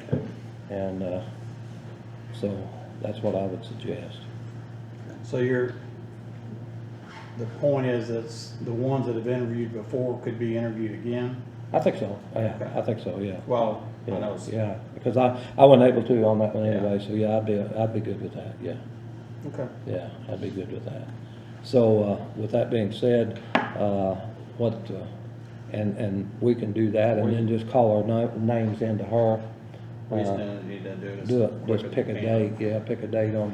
Speaker 1: And, so that's what I would suggest.
Speaker 4: So the point is that's the ones that have interviewed before could be interviewed again?
Speaker 1: I think so, yeah, I think so, yeah.
Speaker 4: Well, I
Speaker 1: Yeah,
Speaker 4: know, it's-
Speaker 1: yeah, because I wasn't able to on that one
Speaker 4: Yeah.
Speaker 1: anyway, so yeah, I'd be good with that, yeah,
Speaker 4: okay.
Speaker 1: yeah, I'd be good with that. So, with that being said, and we can do that, and then just call our names into her.
Speaker 4: We just
Speaker 1: Uh,
Speaker 4: need to do it. as
Speaker 1: Do it,
Speaker 4: quick
Speaker 1: just
Speaker 4: as
Speaker 1: pick
Speaker 4: we
Speaker 1: a
Speaker 4: can.
Speaker 1: date, yeah, pick a date on,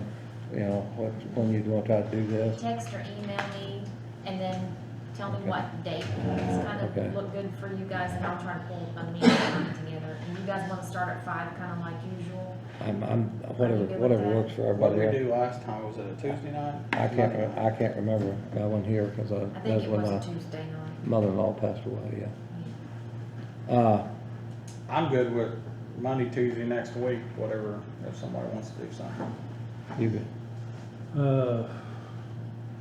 Speaker 1: you know, when you'd want to try to do this.
Speaker 5: Text or email me, and then tell me
Speaker 1: Okay.
Speaker 5: what date is kind
Speaker 1: Okay.
Speaker 5: of look good for you guys, and I'll try to pull a meeting together. And you guys wanna start at 5, kind of like usual?
Speaker 1: Whatever,
Speaker 5: good with
Speaker 1: whatever
Speaker 5: that?
Speaker 1: works for
Speaker 4: What
Speaker 1: everybody
Speaker 4: did we
Speaker 1: else.
Speaker 4: do last time? Was it a Tuesday night?
Speaker 1: I can't remember, I wasn't here, because
Speaker 5: I think
Speaker 1: that's
Speaker 5: it
Speaker 1: when
Speaker 5: was
Speaker 1: my
Speaker 5: a Tuesday night.
Speaker 1: mother-in-law passed away, yeah.
Speaker 4: I'm good with Monday, Tuesday next week, whatever, if somebody wants to do something.
Speaker 1: You good?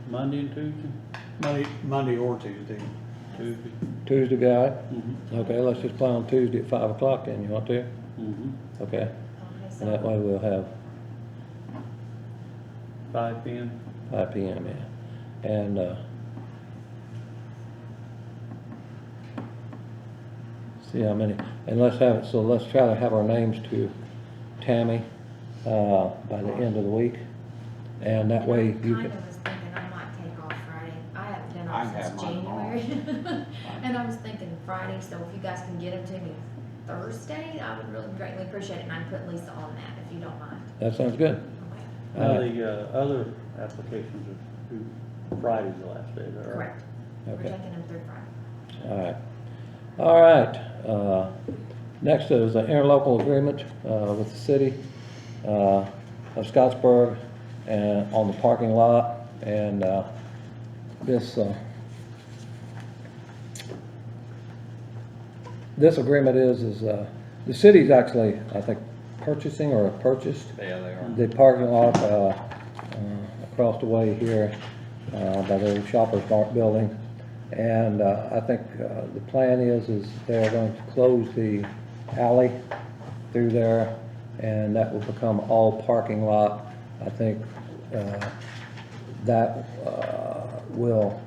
Speaker 3: Monday and Tuesday?
Speaker 4: Monday or Tuesday.
Speaker 3: Tuesday.
Speaker 1: Tuesday, guy?
Speaker 3: Mm-hmm.
Speaker 1: Okay, let's just plan on Tuesday at 5 o'clock then, you want to?
Speaker 3: Mm-hmm.
Speaker 1: Okay,
Speaker 5: Okay,
Speaker 1: and that
Speaker 5: so,
Speaker 1: way we'll have
Speaker 3: 5 p.m.
Speaker 1: 5 PM, yeah. And, see how many, and let's have it, so let's try to have our names to Tammy, by the end of the week. And that way you
Speaker 5: I
Speaker 1: can,
Speaker 5: kind of was thinking I might take off Friday. I haven't been
Speaker 4: I
Speaker 5: off
Speaker 4: have
Speaker 5: since
Speaker 4: mine off.
Speaker 5: January. And I was thinking Friday, so if you guys can get them to me Thursday, I would really greatly appreciate it, and I'd put Lisa on that, if you don't mind.
Speaker 1: that sounds good.
Speaker 5: Okay.
Speaker 3: Now,
Speaker 1: Alright.
Speaker 3: the other applications are due Friday's the last day, is that right?
Speaker 5: Correct. We're
Speaker 1: Okay.
Speaker 5: taking them through Friday.
Speaker 1: All right, next is an interlocal agreement, with the city, of Scottsburg, and on the parking lot, and, this agreement is, the city's actually, I think, purchasing or purchased
Speaker 4: Yeah, they are.
Speaker 1: the parking lot, across the way here, by the old Shoppers Mart building. And, I think, the plan is they're going to close the alley through there, and that will become all parking lot. I think, that, will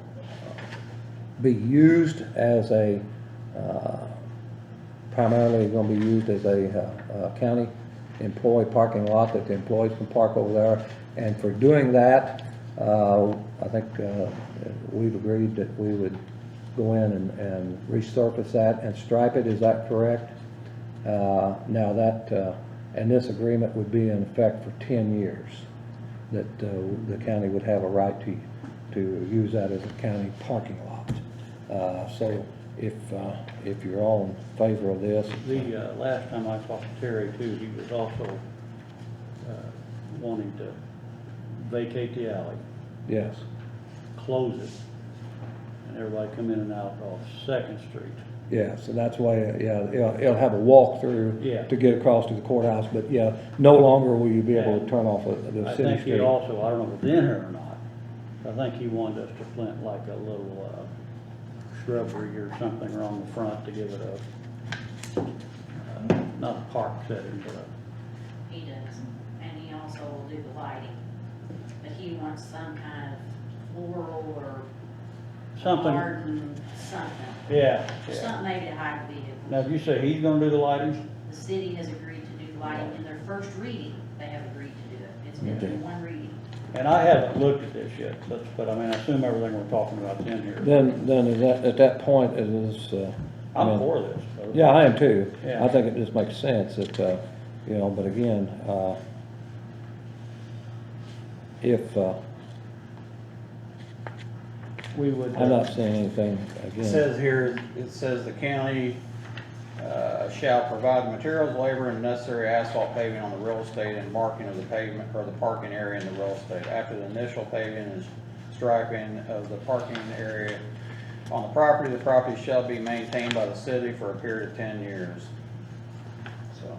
Speaker 1: be used as a, primarily gonna be used as a county employee parking lot that the employees can park over there. And for doing that, I think we've agreed that we would go in and resurface that and stripe it, is that correct? Now that, and this agreement would be in effect for 10 years, that the county would have a right to use that as a county parking lot. So if you're all in favor of this.
Speaker 3: The, last time I talked to Terry too, he was also, wanting to vacate the alley,
Speaker 1: Yes,
Speaker 3: close it, and everybody come in and out off Second Street.
Speaker 1: yeah, so that's why, yeah, it'll have a walk-through
Speaker 3: Yeah.
Speaker 1: to get across to the courthouse, but yeah, no longer will you be able to turn off the
Speaker 3: I
Speaker 1: city
Speaker 3: think he
Speaker 1: street.
Speaker 3: also, I don't know if it's in here or not, I think he wanted us to plant like a little, shrubbery or something around the front to give it a, not a park setting, but a,
Speaker 7: He does, and he also will do the lighting. But he wants some kind of floral or
Speaker 3: something,
Speaker 7: garden, something.
Speaker 3: yeah.
Speaker 7: Something maybe to hide the vehicle.
Speaker 3: Now, if you say he's gonna do the lighting,
Speaker 7: The city has agreed to do the lighting in their first reading, they have agreed to do it. It's been
Speaker 1: Okay.
Speaker 7: through one reading.
Speaker 3: and I haven't looked at this yet, but I mean, I assume everything we're talking about is in here.
Speaker 1: Then is that, at that point, it is, I
Speaker 3: I'm
Speaker 1: mean,
Speaker 3: for this.
Speaker 1: yeah, I am too.
Speaker 3: Yeah.
Speaker 1: I think it just makes sense that, you know, but again, if
Speaker 3: we would.
Speaker 1: I'm not seeing anything
Speaker 4: It
Speaker 1: again.
Speaker 4: says here, it says the county shall provide the materials, labor, and necessary asphalt paving on the real estate and marking of the pavement or the parking area in the real estate. After the initial paving and striping of the parking area on the property shall be maintained by the city for a period of 10 years. So,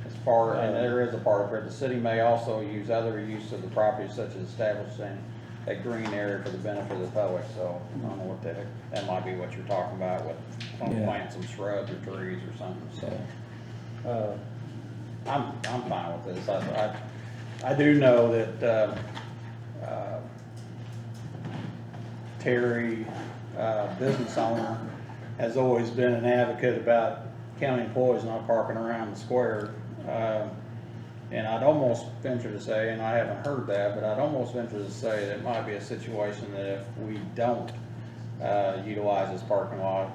Speaker 4: as far, and there is a part of it, the city may also use other use of the property such as establishing a green area for the benefit of the public, so I don't know what the heck, that might be what you're talking about with,
Speaker 1: Yeah.
Speaker 4: plant some shrubs or trees or something, so. I'm fine with this, I do know that, Terry, business owner, has always been an advocate about county employees not parking around the square. And I'd almost venture to say, and I haven't heard that, but I'd almost venture to say that it might be a situation that if we don't utilize this parking lot,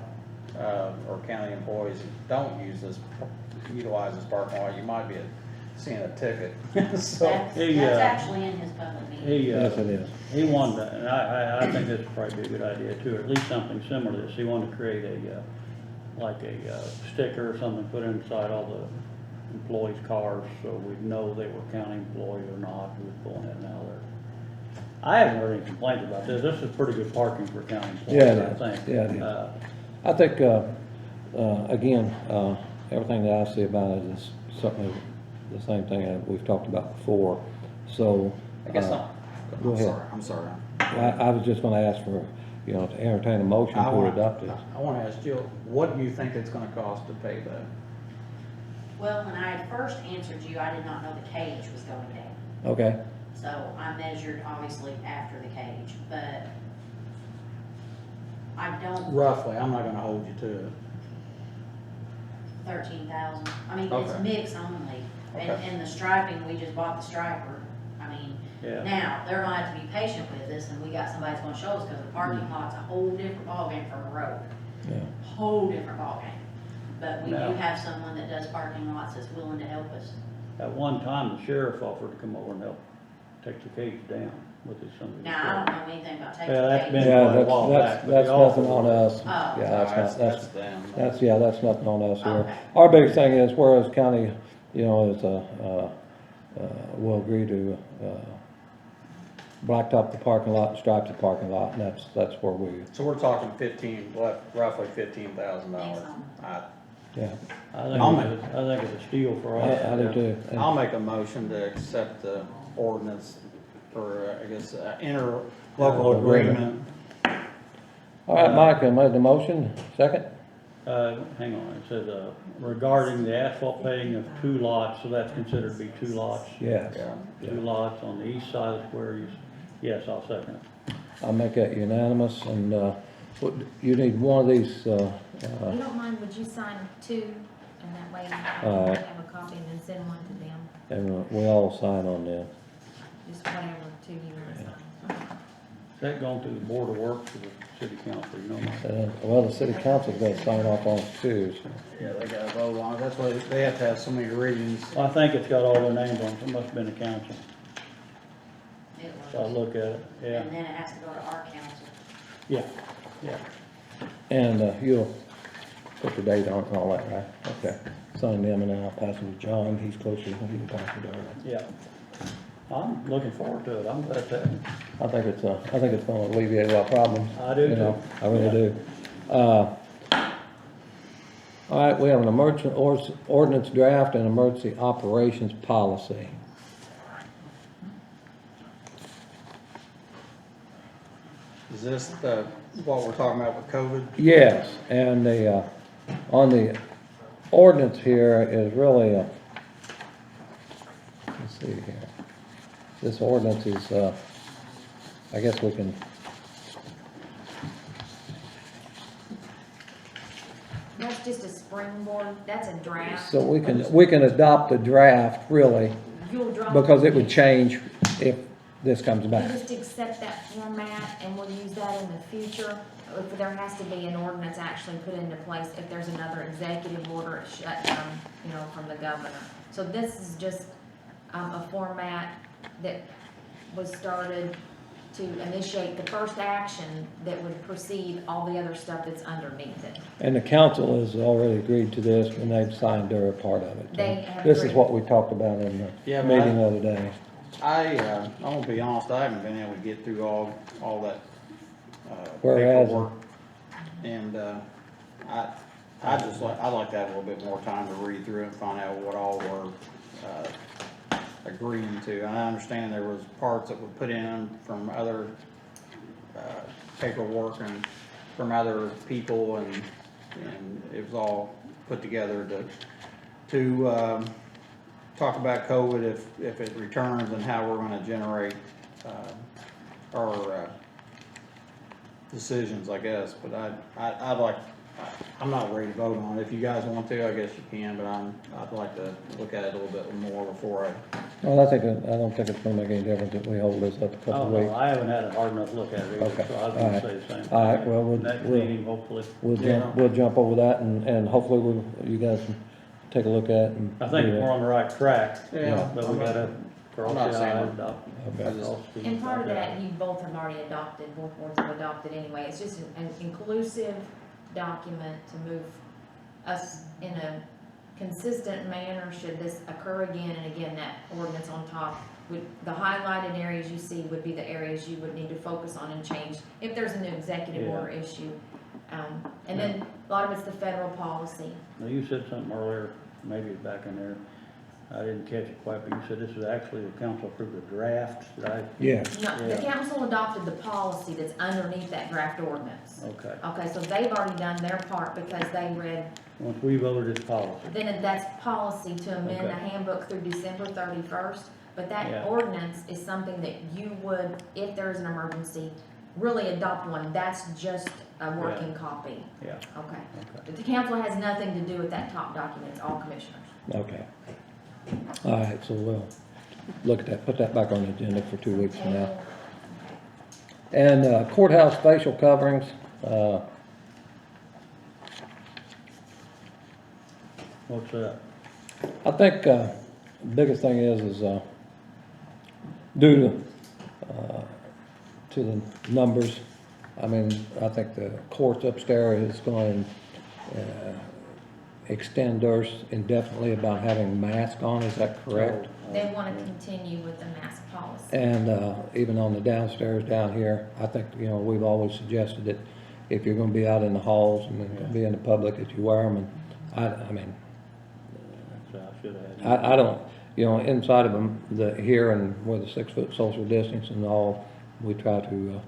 Speaker 4: or county employees don't utilize this parking lot, you might be seeing a ticket. So,
Speaker 7: That's
Speaker 3: He,
Speaker 7: actually in his public meeting.
Speaker 3: He,
Speaker 1: Yes, it is.
Speaker 3: he wanted, to- and I think this would probably be a good idea too, or at least something similar to this. He wanted to create a, like a sticker or something, put inside all the employees' cars, so we'd know they were county employees or not, who was pulling in and out of there. I haven't heard any complaints about this. This is pretty good parking for county employees,
Speaker 1: Yeah, it
Speaker 3: I
Speaker 1: is.
Speaker 3: think.
Speaker 1: Yeah, it is.
Speaker 3: Uh,
Speaker 1: I think, again, everything that I see about it is something, the same thing that we've talked about before, so.
Speaker 4: I guess
Speaker 1: Go ahead.
Speaker 4: I'm sorry.
Speaker 1: I was just gonna ask for, you know, to entertain a motion
Speaker 4: I
Speaker 1: to
Speaker 4: wanna-
Speaker 1: adopt it.
Speaker 4: I wanna ask Jill, what do you think it's gonna cost to pay that?
Speaker 7: Well, when I had first answered you, I did not know the cage was going down.
Speaker 1: Okay,
Speaker 7: So I measured obviously after the cage, but I don't,
Speaker 4: Roughly, I'm not gonna hold you to it.
Speaker 7: 13,000. I mean, it's
Speaker 4: Okay.
Speaker 7: mix only. And,
Speaker 4: Okay.
Speaker 7: and the striping, we just bought the striper. I mean,
Speaker 3: Yeah.
Speaker 7: now, they're gonna have to be patient with us, and we got somebody that's gonna show us, because the parking lot's a whole different ballgame from a road.
Speaker 1: yeah.
Speaker 7: Whole different ballgame. But we do
Speaker 3: Now-
Speaker 7: have someone that does parking lots that's willing to help us.
Speaker 3: At one time, the sheriff offered to come over and help take the cage down with his son.
Speaker 7: Now, I don't know anything about taking
Speaker 3: Yeah, that's
Speaker 7: the
Speaker 3: been-
Speaker 7: cage.
Speaker 1: Yeah,
Speaker 3: quite a while
Speaker 1: that's,
Speaker 3: back, but
Speaker 1: that's
Speaker 3: the
Speaker 1: nothing
Speaker 3: offer
Speaker 1: on
Speaker 3: was-
Speaker 1: us.
Speaker 7: Oh.
Speaker 1: Yeah, that's not,
Speaker 4: them.
Speaker 1: yeah, that's nothing on us here.
Speaker 7: Okay.
Speaker 1: Our biggest thing is, whereas county, you know, is, will agree to, blacktop the parking lot and stripe the parking lot, and that's where we,
Speaker 4: So we're talking roughly $15,000.
Speaker 7: Thanks,
Speaker 1: yeah,
Speaker 3: I
Speaker 4: I'll
Speaker 3: think it's a steal for us.
Speaker 1: I do too. And-
Speaker 4: I'll make a motion to accept the ordinance for, I guess, interlocal agreement.
Speaker 1: All right, Mike, I made the motion, second?
Speaker 3: Hang on, it says, regarding the asphalt paving of 2 lots, so that's considered to be 2 lots?
Speaker 1: Yes.
Speaker 4: Yeah.
Speaker 3: 2 lots on the east side of the square, yes, I'll second it.
Speaker 1: I'll make that unanimous, and, you need one of these,
Speaker 5: You don't mind, would you sign 2, and that way you
Speaker 1: Alright.
Speaker 5: have a copy and then send one to them,
Speaker 1: and we all sign on them.
Speaker 5: just whatever 2 you want to sign.
Speaker 3: Is that going through the board of works or the city council, you know, Mike?
Speaker 1: Well, the city council's gonna sign off on it too, so.
Speaker 4: Yeah, they gotta vote on it. That's why they have to have so many readings.
Speaker 3: I think it's got all their names on it, it must have been the council,
Speaker 7: It
Speaker 3: so I'll
Speaker 7: was.
Speaker 3: look at it, yeah,
Speaker 7: And then it has to go to our council.
Speaker 3: yeah, yeah.
Speaker 1: And, you'll put the date on it and all that, right? Okay. Sign them, and then I'll pass them to John, he's closer, he can pass it to her.
Speaker 3: Yeah. I'm looking forward to it, I'm glad to.
Speaker 1: I think it's gonna alleviate a lot of problems.
Speaker 3: I do
Speaker 1: you know,
Speaker 3: too.
Speaker 1: I really
Speaker 3: Yeah.
Speaker 1: do. All right, we have an emergency ordinance draft and emergency operations policy.
Speaker 4: Is this what we're talking about with COVID?
Speaker 1: Yes, and the, on the ordinance here is really, let's see here. This ordinance is, I guess we can,
Speaker 5: That's just a springboard, that's a draft.
Speaker 1: so we can adopt a draft, really,
Speaker 5: You'll drop.
Speaker 1: because it would change if this comes
Speaker 5: You
Speaker 1: back.
Speaker 5: just accept that format and we'll use that in the future. If there has to be an ordinance actually put into place, if there's another executive order shut down, you know, from the governor. So this is just, a format that was started to initiate the first action that would precede all the other stuff that's underneath it.
Speaker 1: And the council has already agreed to this, and they've signed their part of it.
Speaker 5: They have
Speaker 1: This is
Speaker 5: agreed.
Speaker 1: what we talked about in the
Speaker 4: Yeah, but
Speaker 1: meeting the other day.
Speaker 4: I'm gonna be honest, I haven't been able to get through all that,
Speaker 1: Whereas-
Speaker 4: paperwork. And, I'd like to have a little bit more time to read through it and find out what all we're, agreeing to. And I understand there was parts that were put in from other, paperwork and from other people, and it was all put together to talk about COVID if it returns and how we're gonna generate, our, decisions, I guess. But I'd like, I'm not ready to vote on it. If you guys want to, I guess you can, but I'd like to look at it a little bit more before I.
Speaker 1: Well, I don't think it's gonna make any difference if we hold this up a couple
Speaker 3: Oh,
Speaker 1: of
Speaker 3: no,
Speaker 1: weeks.
Speaker 3: I haven't had a hard enough look at it either,
Speaker 1: Okay,
Speaker 3: so I was
Speaker 1: all
Speaker 3: gonna
Speaker 1: right.
Speaker 3: say the same thing.
Speaker 1: All right, well,
Speaker 3: Next
Speaker 1: we'll-
Speaker 3: meeting, hopefully.
Speaker 1: We'll jump over that, and hopefully you guys can take a look at it and.
Speaker 3: I think
Speaker 1: do that.
Speaker 3: we're on the right track.
Speaker 4: Yeah.
Speaker 3: But we gotta cross
Speaker 4: I'm not
Speaker 3: the
Speaker 4: saying
Speaker 3: i's,
Speaker 4: we're-
Speaker 3: dot
Speaker 1: Okay.
Speaker 3: cross the
Speaker 5: And part of
Speaker 3: t's.
Speaker 5: that, you both have already adopted, both boards have adopted anyway. It's just an inclusive document to move us in a consistent manner should this occur again and again. That ordinance on top, would, the highlighted areas you see would be the areas you would need to focus on and change if there's a new executive
Speaker 3: Yeah.
Speaker 5: order issue. And then a lot of it's the federal policy.
Speaker 3: Now, you said something earlier, maybe it's back in there, I didn't catch it quite, but you said this was actually the council approved a draft, right?
Speaker 1: Yeah,
Speaker 5: No, the
Speaker 3: Yeah.
Speaker 5: council adopted the policy that's underneath that draft ordinance.
Speaker 3: Okay,
Speaker 5: Okay, so they've already done their part because they read,
Speaker 3: once we voted this policy,
Speaker 5: then that's policy to amend the
Speaker 3: Okay.
Speaker 5: handbook through December 31st. But
Speaker 3: Yeah.
Speaker 5: that ordinance is something that you would, if there is an emergency, really adopt one. That's just a working copy.
Speaker 3: yeah,
Speaker 5: Okay.
Speaker 3: okay.
Speaker 5: But the council has nothing to do with that top document, it's all commissioners.
Speaker 1: okay. All right, so we'll look at that, put that back on the agenda for 2 weeks from now. And courthouse facial coverings,
Speaker 3: What's that?
Speaker 1: I think, the biggest thing is, due to the numbers, I mean, I think the courts upstairs is going to extend theirs indefinitely about having masks on, is that correct?
Speaker 5: They want to continue with the mask policy.
Speaker 1: And even on the downstairs down here, I think, we've always suggested that if you're gonna be out in the halls and gonna be in the public, that you wear them, and I mean,
Speaker 3: So I should have had.
Speaker 1: I don't, inside of them, here and where the 6-foot social distance and all, we try to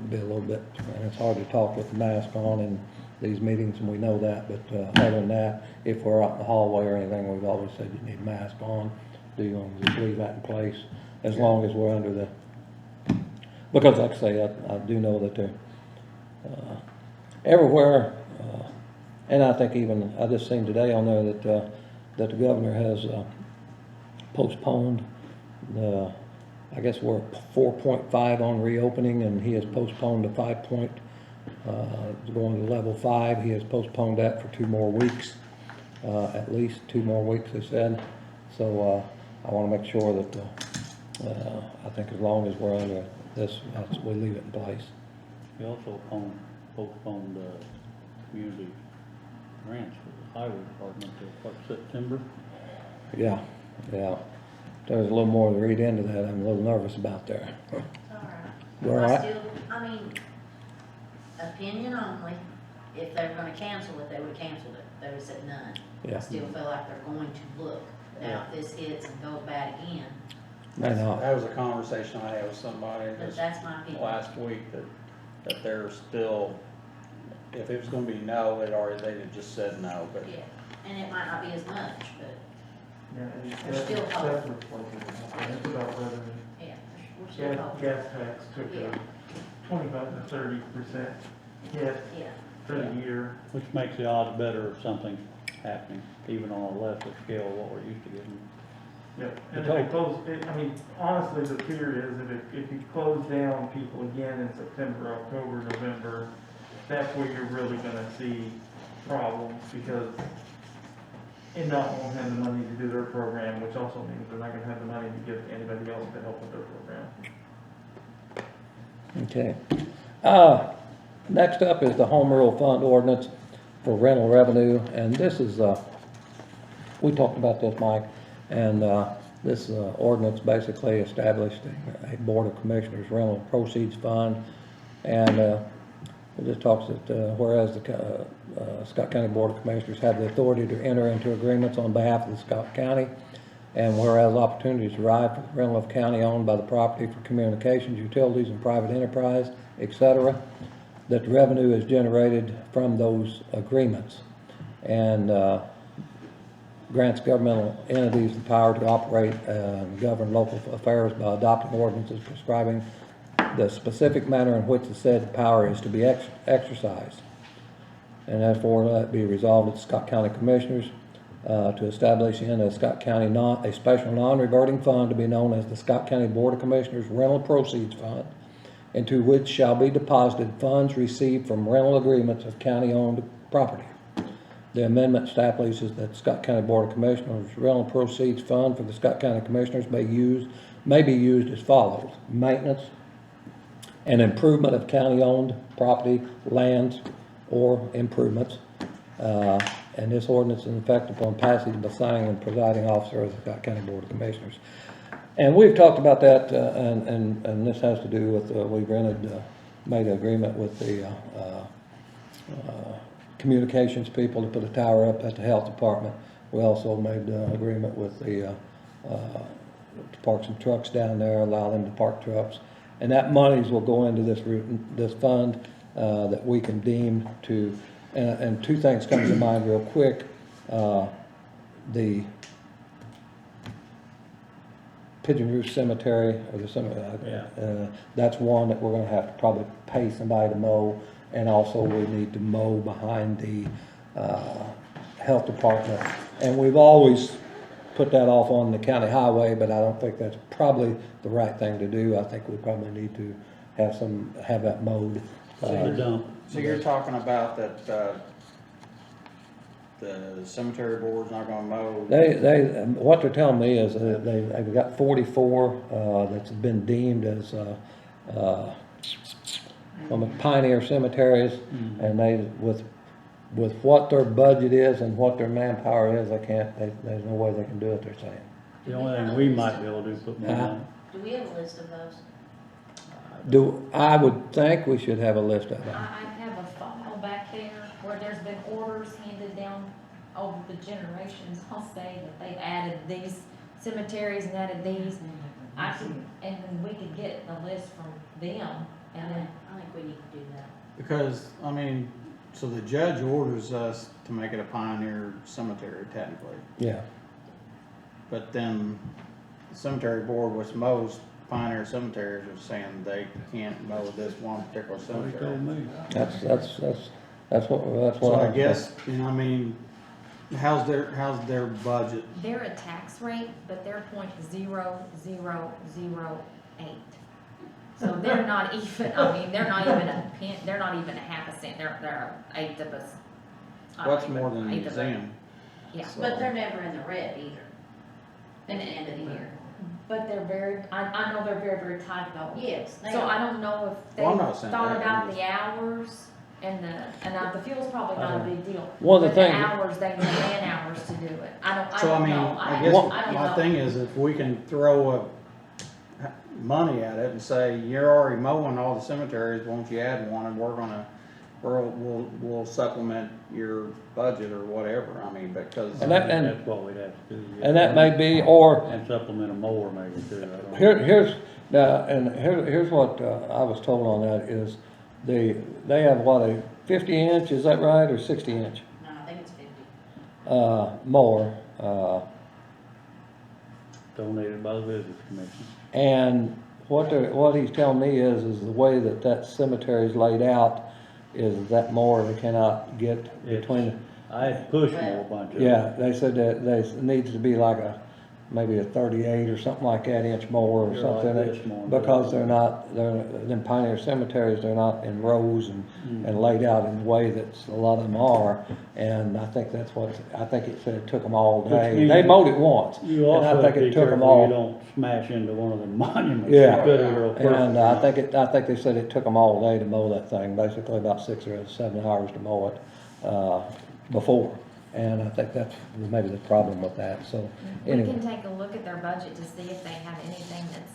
Speaker 1: be a little bit, and it's hard to talk with the mask on in these meetings, and we know that, but other than that, if we're out in the hallway or anything, we've always said you need a mask on. Do you want to just leave that in place, as long as we're under the, because like I say, I do know that they're everywhere, and I think even, I just seen today on there that the governor has postponed the, I guess we're 4.5 on reopening, and he has postponed the 5 point, going to level 5. He has postponed that for 2 more weeks, at least 2 more weeks, they said. So I want to make sure that, I think as long as we're under this, we leave it in place.
Speaker 3: We also postponed community grants for the highway department till September.
Speaker 1: Yeah, yeah. There's a little more to read into that. I'm a little nervous about there.
Speaker 7: It's all right.
Speaker 1: We're all
Speaker 7: I
Speaker 1: right?
Speaker 7: still, I mean, opinion only, if they were gonna cancel it, they would cancel it. They would said none.
Speaker 1: Yeah.
Speaker 7: I still feel like they're going to look. Now, if this hits and goes bad again,
Speaker 1: May not.
Speaker 4: That was a conversation I had with somebody
Speaker 7: but
Speaker 4: this
Speaker 7: that's my opinion.
Speaker 4: last week, that they're still, if it was gonna be no, they'd have just said no, but.
Speaker 7: Yeah, and it might not be as much, but,
Speaker 6: Yeah,
Speaker 7: There's still hope.
Speaker 6: It's about revenue.
Speaker 7: yeah, we're still
Speaker 6: Gas,
Speaker 7: hoping.
Speaker 6: gas tax took a 25 to 30% hit
Speaker 7: Yeah,
Speaker 6: for the year.
Speaker 3: Which makes the odds better of something happening, even on a lesser scale of what we're used to getting.
Speaker 6: Yep, and if it close, I mean, honestly, the fear is if you close down people again in September, October, November, that's where you're really gonna see problems, because NDOT won't have the money to do their program, which also means they're not gonna have the money to give to anybody else to help with their program.
Speaker 1: Okay. Next up is the home rule fund ordinance for rental revenue, and this is, we talked about this, Mike, and, this, ordinance basically established a Board of Commissioners rental proceeds fund, and, it just talks that, whereas the, Scott County Board of Commissioners have the authority to enter into agreements on behalf of the Scott County, and whereas opportunities arise for the rental of county-owned by the property for communications, utilities, and private enterprise, etc., that the revenue is generated from those agreements, and grants governmental entities the power to operate and govern local affairs by adopting ordinances prescribing the specific manner in which the said power is to be exercised. And therefore, let it be resolved that the Scott County Commissioners to establish in a Scott County a special non-reverting fund to be known as the Scott County Board of Commissioners Rental Proceeds Fund, into which shall be deposited funds received from rental agreements of county-owned property. The amendment establishes that the Scott County Board of Commissioners Rental Proceeds Fund for the Scott County Commissioners may be used as follows: maintenance and improvement of county-owned property, lands, or improvements. And this ordinance is in effect upon passage by signing and presiding officer of the Scott County Board of Commissioners. And we've talked about that, and this has to do with, we've made an agreement with the communications people to put a tower up at the health department. We also made an agreement with the to park some trucks down there, allow them to park trucks. And that monies will go into this fund that we can deem to, and two things come to mind real quick. The Pigeon Roost Cemetery, or the cemetery, that's one that we're gonna have to probably pay somebody to mow, and also we need to mow behind the health department. And we've always put that off on the county highway, but I don't think that's probably the right thing to do. I think we probably need to have that mowed.
Speaker 3: The dump.
Speaker 4: So you're talking about that, the cemetery board's not gonna mow?
Speaker 1: What they're telling me is that they've got 44, that's been deemed as, from the Pioneer cemeteries, and with what their budget is and what their manpower is, there's no way they can do it, they're saying.
Speaker 3: The only thing we might be able to do is put more on.
Speaker 7: Do we have a list of those?
Speaker 1: I would think we should have a list of them.
Speaker 5: I have a file back there where there's been orders handed down over the generations. I'll say that they added these cemeteries and added these. And then we could get a list from them and then.
Speaker 7: I think we need to do that.
Speaker 4: Because, I mean, so the judge orders us to make it a Pioneer cemetery technically,
Speaker 1: Yeah.
Speaker 4: but then the cemetery board, which mows Pioneer cemeteries, are saying they can't mow this one particular
Speaker 3: That's what he
Speaker 4: cemetery.
Speaker 3: told me.
Speaker 1: That's what.
Speaker 4: So I guess, you know, I mean, how's their budget?
Speaker 5: They're a tax rate, but they're .0008. So they're not even, they're not even a pin, they're not even a half a cent, they're eighth of a.
Speaker 4: What's more than a
Speaker 5: eighth of a-
Speaker 4: museum?
Speaker 5: Yeah,
Speaker 4: So-
Speaker 7: But they're never in the red either, in the end of the year.
Speaker 5: but they're very, I know they're very, very tight about it.
Speaker 7: Yes, they
Speaker 5: So
Speaker 7: are.
Speaker 5: I don't know if they
Speaker 4: Well, I'm not saying
Speaker 5: thought
Speaker 4: that,
Speaker 5: about
Speaker 4: I'm
Speaker 5: the hours and the fuel's probably not a big deal.
Speaker 1: One of the
Speaker 5: But
Speaker 1: things-
Speaker 5: hours, they need man hours to do it. I
Speaker 4: So I
Speaker 5: don't
Speaker 4: mean,
Speaker 5: know.
Speaker 4: I guess
Speaker 5: I don't
Speaker 4: my
Speaker 5: know.
Speaker 4: thing is if we can throw money at it and say, you're already mowing all the cemeteries, won't you add one, and we'll supplement your budget or whatever, I mean, because.
Speaker 1: And that-
Speaker 3: That's what we'd have to do. yeah.
Speaker 1: And that may be, or
Speaker 3: And supplement a mower maybe too, I don't know.
Speaker 1: here's what I was told on that is they have what, a 50 inch, is that right, or 60 inch?
Speaker 7: No, I think it's 50.
Speaker 1: Mower,
Speaker 3: Donated by the Visitors Commission.
Speaker 1: and what he's telling me is the way that cemetery is laid out is that mower they cannot get between.
Speaker 3: I had to push more a bunch of them.
Speaker 1: Yeah, they said that there needs to be like maybe a 38 or something like that inch mower or
Speaker 3: They're like
Speaker 1: something.
Speaker 3: this more.
Speaker 1: Because they're not, in Pioneer cemeteries, they're not in rows and laid out in the way that a lot of them are. And I think that's I think it said it took them all
Speaker 3: Which
Speaker 1: day.
Speaker 3: means
Speaker 1: They mowed it once.
Speaker 3: You
Speaker 1: and I
Speaker 3: also
Speaker 1: think
Speaker 3: have to
Speaker 1: it
Speaker 3: be
Speaker 1: took 'em
Speaker 3: careful you
Speaker 1: all.
Speaker 3: don't smash into one of the monuments.
Speaker 1: Yeah.
Speaker 3: You could have real
Speaker 1: And I
Speaker 3: perfect.
Speaker 1: think they said it took them all day to mow that thing, basically about 6 or 7 hours to mow it, before. And I think that's maybe the problem with that, so
Speaker 5: We
Speaker 1: anyway.
Speaker 5: can take a look at their budget to see if they have anything that's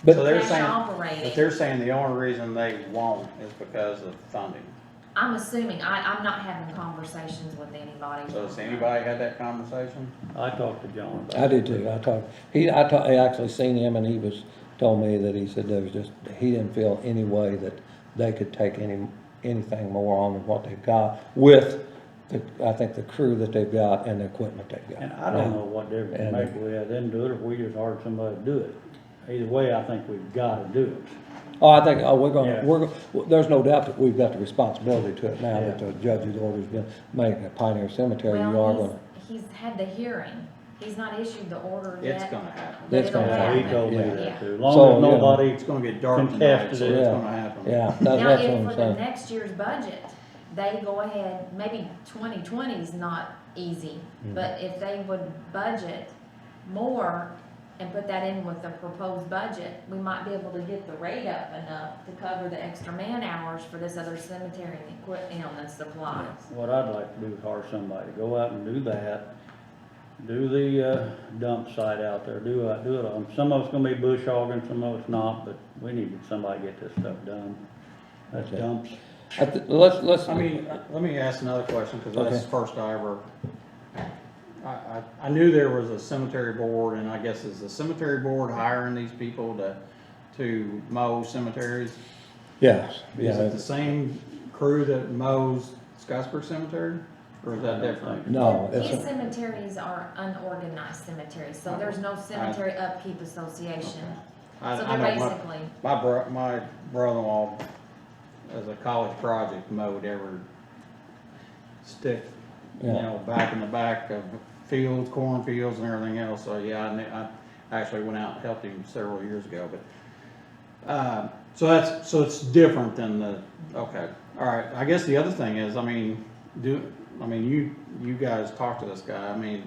Speaker 1: But-
Speaker 4: So they're
Speaker 5: cash
Speaker 4: saying,
Speaker 5: operating.
Speaker 4: but they're saying the only reason they won't is because of funding.
Speaker 5: I'm assuming, I'm not having conversations with anybody.
Speaker 4: So has anybody had that conversation?
Speaker 3: I talked to John about it.
Speaker 1: I did too, I actually seen him and he told me that he said there was just, he didn't feel any way that they could take anything more on than what they've got with I think the crew that they've got and the equipment they've got.
Speaker 3: And I don't know what difference it
Speaker 1: And-
Speaker 3: makes if we had them do it, or if we just hired somebody to do it. Either way, I think we've gotta do it.
Speaker 1: Oh, I think,
Speaker 3: Yeah.
Speaker 1: there's no doubt that we've got the responsibility to it now that
Speaker 3: Yeah.
Speaker 1: the judge's order's been made at Pioneer Cemetery, you are
Speaker 5: Well,
Speaker 1: gonna.
Speaker 5: he's had the hearing. He's not issued the order yet.
Speaker 4: It's gonna happen.
Speaker 5: but
Speaker 1: It's
Speaker 5: it'll
Speaker 1: gonna
Speaker 3: Yeah, he
Speaker 5: happen.
Speaker 3: told me
Speaker 1: Yeah.
Speaker 3: that too. As
Speaker 1: So,
Speaker 3: long as
Speaker 1: you know,
Speaker 3: nobody,
Speaker 4: It's gonna get dark tonight,
Speaker 3: Contested
Speaker 4: so
Speaker 3: it.
Speaker 4: it's
Speaker 1: Yeah.
Speaker 4: gonna happen.
Speaker 1: Yeah,
Speaker 5: Now,
Speaker 1: that's what
Speaker 5: if
Speaker 1: I'm
Speaker 5: for the
Speaker 1: saying.
Speaker 5: next year's budget, they go ahead, maybe 2020's not easy,
Speaker 1: Mm-hmm.
Speaker 5: but if they would budget more and put that in with the proposed budget, we might be able to get the rate up enough to cover the extra man hours for this other cemetery and equipment, and supplies.
Speaker 3: what I'd like to do is hire somebody, to go out and do that. Do the, dump site out there, do it on, some of it's gonna be bush hogging, some of it's not, but we need somebody to get this stuff done. That's
Speaker 1: Okay.
Speaker 3: dumps.
Speaker 1: Let's.
Speaker 4: I mean, let me ask another question, because that's the first I ever, I knew there was a cemetery board, and I guess is the cemetery board hiring these people to mow cemeteries?
Speaker 1: Yes,
Speaker 4: Is it
Speaker 1: yeah,
Speaker 4: the same crew that mows Scottsburg Cemetery, or is that different?
Speaker 1: no,
Speaker 5: These
Speaker 1: it's,
Speaker 5: cemeteries are unorganized cemeteries, so there's no cemetery upkeep association.
Speaker 4: I
Speaker 5: So
Speaker 4: know
Speaker 5: they're
Speaker 4: my-
Speaker 5: basically,
Speaker 4: My brother-in-law, as a college project, mowed every stick, you
Speaker 1: Yeah.
Speaker 4: know, back in the back of fields, cornfields and everything else, so yeah, I actually went out and helped him several years ago, but, so it's different than okay, all right, I guess the other thing is, I mean, you guys talk to this guy, I mean,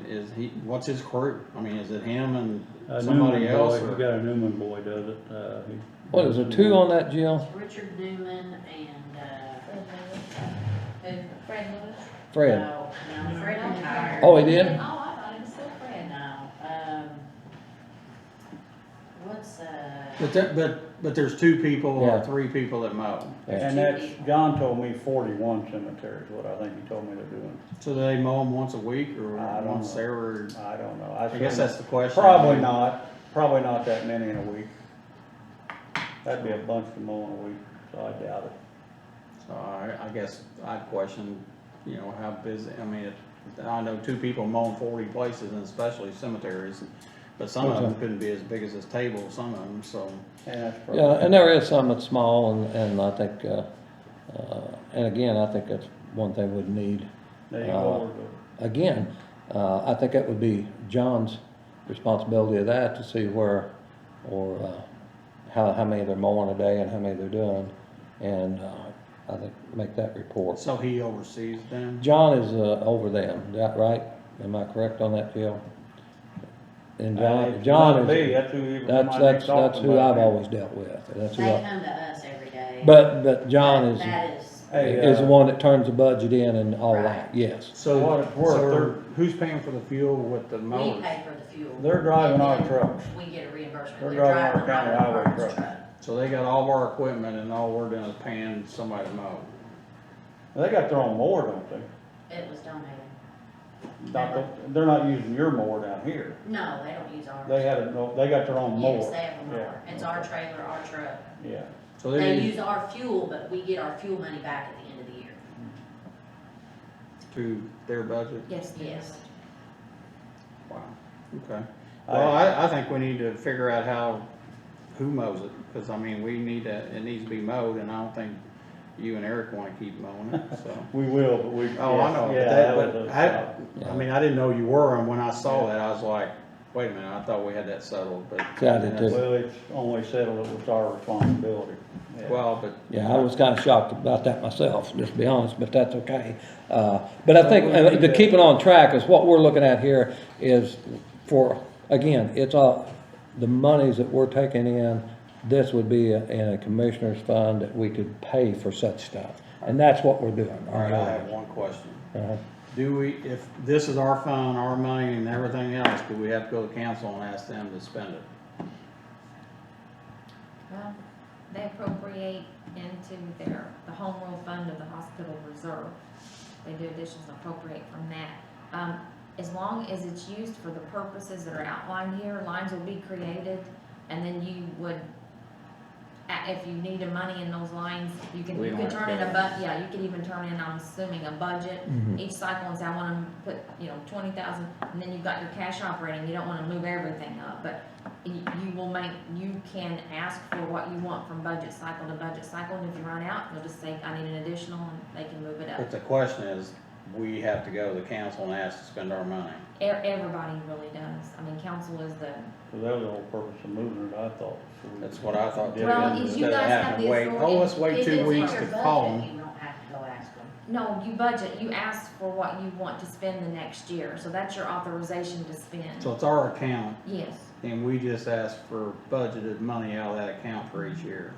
Speaker 4: what's his crew? I mean, is it him and
Speaker 3: A
Speaker 4: somebody
Speaker 3: Newman
Speaker 4: else?
Speaker 3: boy,
Speaker 4: or-
Speaker 3: we got a Newman boy does it,
Speaker 1: what is it, 2 on that, Jill?
Speaker 7: Richard Newman and, who?
Speaker 5: Fred Lewis?
Speaker 1: Fred?
Speaker 7: No, Fred retired.
Speaker 1: Oh, he did?
Speaker 5: Oh, I thought it was still Fred.
Speaker 7: No, what's,
Speaker 4: But there's 2 people or
Speaker 1: Yeah.
Speaker 4: 3 people that mow.
Speaker 3: And that's, John told me 41 cemeteries, what I think he told me they're doing.
Speaker 4: So do they mow them once a week or
Speaker 3: I don't
Speaker 4: once
Speaker 3: know.
Speaker 4: every?
Speaker 3: I don't know.
Speaker 4: I guess that's the question.
Speaker 3: Probably not that many in a week. That'd be a bunch to mow in a week, so I doubt it.
Speaker 4: So I guess I'd question, you know, how busy, I mean, I know 2 people mowing 40 places and especially cemeteries, but some of them couldn't be as big as this table, some of them, so.
Speaker 3: And that's probably.
Speaker 1: Yeah, and there is some that's small, and I think, and again, I think that's one thing we'd need.
Speaker 3: There you go.
Speaker 1: Again, I think that would be John's responsibility of that, to see where, or, how many they're mowing a day and how many they're doing, and, I think, make that report.
Speaker 4: So he oversees them?
Speaker 1: John is, over them, is that right? Am I correct on that, Jill? And John
Speaker 3: Be,
Speaker 1: is,
Speaker 3: that's who he was my next
Speaker 1: that's
Speaker 3: talking
Speaker 1: who
Speaker 3: about.
Speaker 1: I've always dealt with, that's who
Speaker 7: they
Speaker 1: I,
Speaker 7: come to us every day.
Speaker 1: but John is,
Speaker 7: That is,
Speaker 3: Hey,
Speaker 1: is the one that turns the budget in and all
Speaker 7: Right.
Speaker 1: that, yes.
Speaker 4: So
Speaker 3: What it's worth,
Speaker 4: so who's paying for the fuel with the
Speaker 7: we
Speaker 4: mowers?
Speaker 7: pay for the fuel.
Speaker 3: They're driving our
Speaker 7: and then
Speaker 3: trucks.
Speaker 7: We get a reimbursement.
Speaker 3: They're
Speaker 7: They're
Speaker 3: driving our county highway
Speaker 7: department's
Speaker 3: trucks.
Speaker 7: truck.
Speaker 4: So they got all of our equipment and all we're doing is paying somebody to mow.
Speaker 3: They got their own mower, don't they?
Speaker 7: It was donated.
Speaker 3: They're not using your mower down here.
Speaker 7: No, they don't use ours.
Speaker 3: They got their own mower.
Speaker 7: Yes, they have a mower.
Speaker 3: Yeah.
Speaker 7: It's our trailer, our truck.
Speaker 3: Yeah.
Speaker 4: So
Speaker 7: They
Speaker 4: they
Speaker 7: use our fuel, but we get our fuel money back at the end of the year.
Speaker 4: to their budget?
Speaker 5: Yes,
Speaker 7: Yes.
Speaker 4: Wow, okay. Well, I think we need to figure out who mows it, because I mean, it needs to be mowed, and I don't think you and Eric wanna keep mowing it, so.
Speaker 3: We will, but we.
Speaker 4: Oh, I know,
Speaker 3: Yeah,
Speaker 4: but
Speaker 3: that
Speaker 4: that,
Speaker 3: was
Speaker 4: but
Speaker 3: a-
Speaker 4: I mean, I didn't know you were, and when I saw that, I was like, Wait a minute, I thought we had that settled, but.
Speaker 1: Yeah, I did too.
Speaker 3: Well, it's only settled, it was our responsibility. Yeah.
Speaker 4: Well, but.
Speaker 1: Yeah, I was kinda shocked about that myself, just to be honest, but that's okay. But I think, to keep it on track is what we're looking at here is for, again, it's all, the monies that we're taking in, this would be in a commissioner's fund that we could pay for such stuff. And that's what we're doing.
Speaker 4: All right, I have one question.
Speaker 1: Uh-huh.
Speaker 4: Do we, if this is our fund, our money and everything else, do we have to go to council and ask them to spend it?
Speaker 5: Well, they appropriate into the home rule fund of the hospital reserve. They do additions appropriate from that. As long as it's used for the purposes that are outlined here, lines will be created, and then you would, if you needed money in those lines, you
Speaker 4: We
Speaker 5: can
Speaker 4: don't have
Speaker 5: turn
Speaker 4: to
Speaker 5: in
Speaker 4: go.
Speaker 5: yeah, you could even turn in, I'm assuming, a budget each cycle and say, I wanna put, 20,000, and then you've got your cash operating, you don't wanna move everything up, but you can ask for what you want from budget cycle to budget cycle, and if you run out, you'll just say, I need an additional, and they can move it up.
Speaker 4: But the question is, we have to go to the council and ask to spend our money.
Speaker 5: Everybody really does. I mean, council is the,
Speaker 3: So that was the whole purpose of moving it, I thought. So we-
Speaker 4: That's what I thought too.
Speaker 5: Well, you
Speaker 4: Instead of
Speaker 5: guys have
Speaker 4: having to
Speaker 5: the
Speaker 4: wait,
Speaker 5: authority.
Speaker 4: let's wait
Speaker 7: If
Speaker 4: 2
Speaker 7: it's
Speaker 4: weeks
Speaker 7: in
Speaker 4: to
Speaker 7: your
Speaker 4: call
Speaker 7: budget,
Speaker 4: them.
Speaker 7: you don't have to go ask them.
Speaker 5: no, you budget, you ask for what you want to spend the next year, so that's your authorization to spend.
Speaker 4: So it's our account,
Speaker 5: Yes.
Speaker 4: and we just ask for budgeted money out of that account for each year.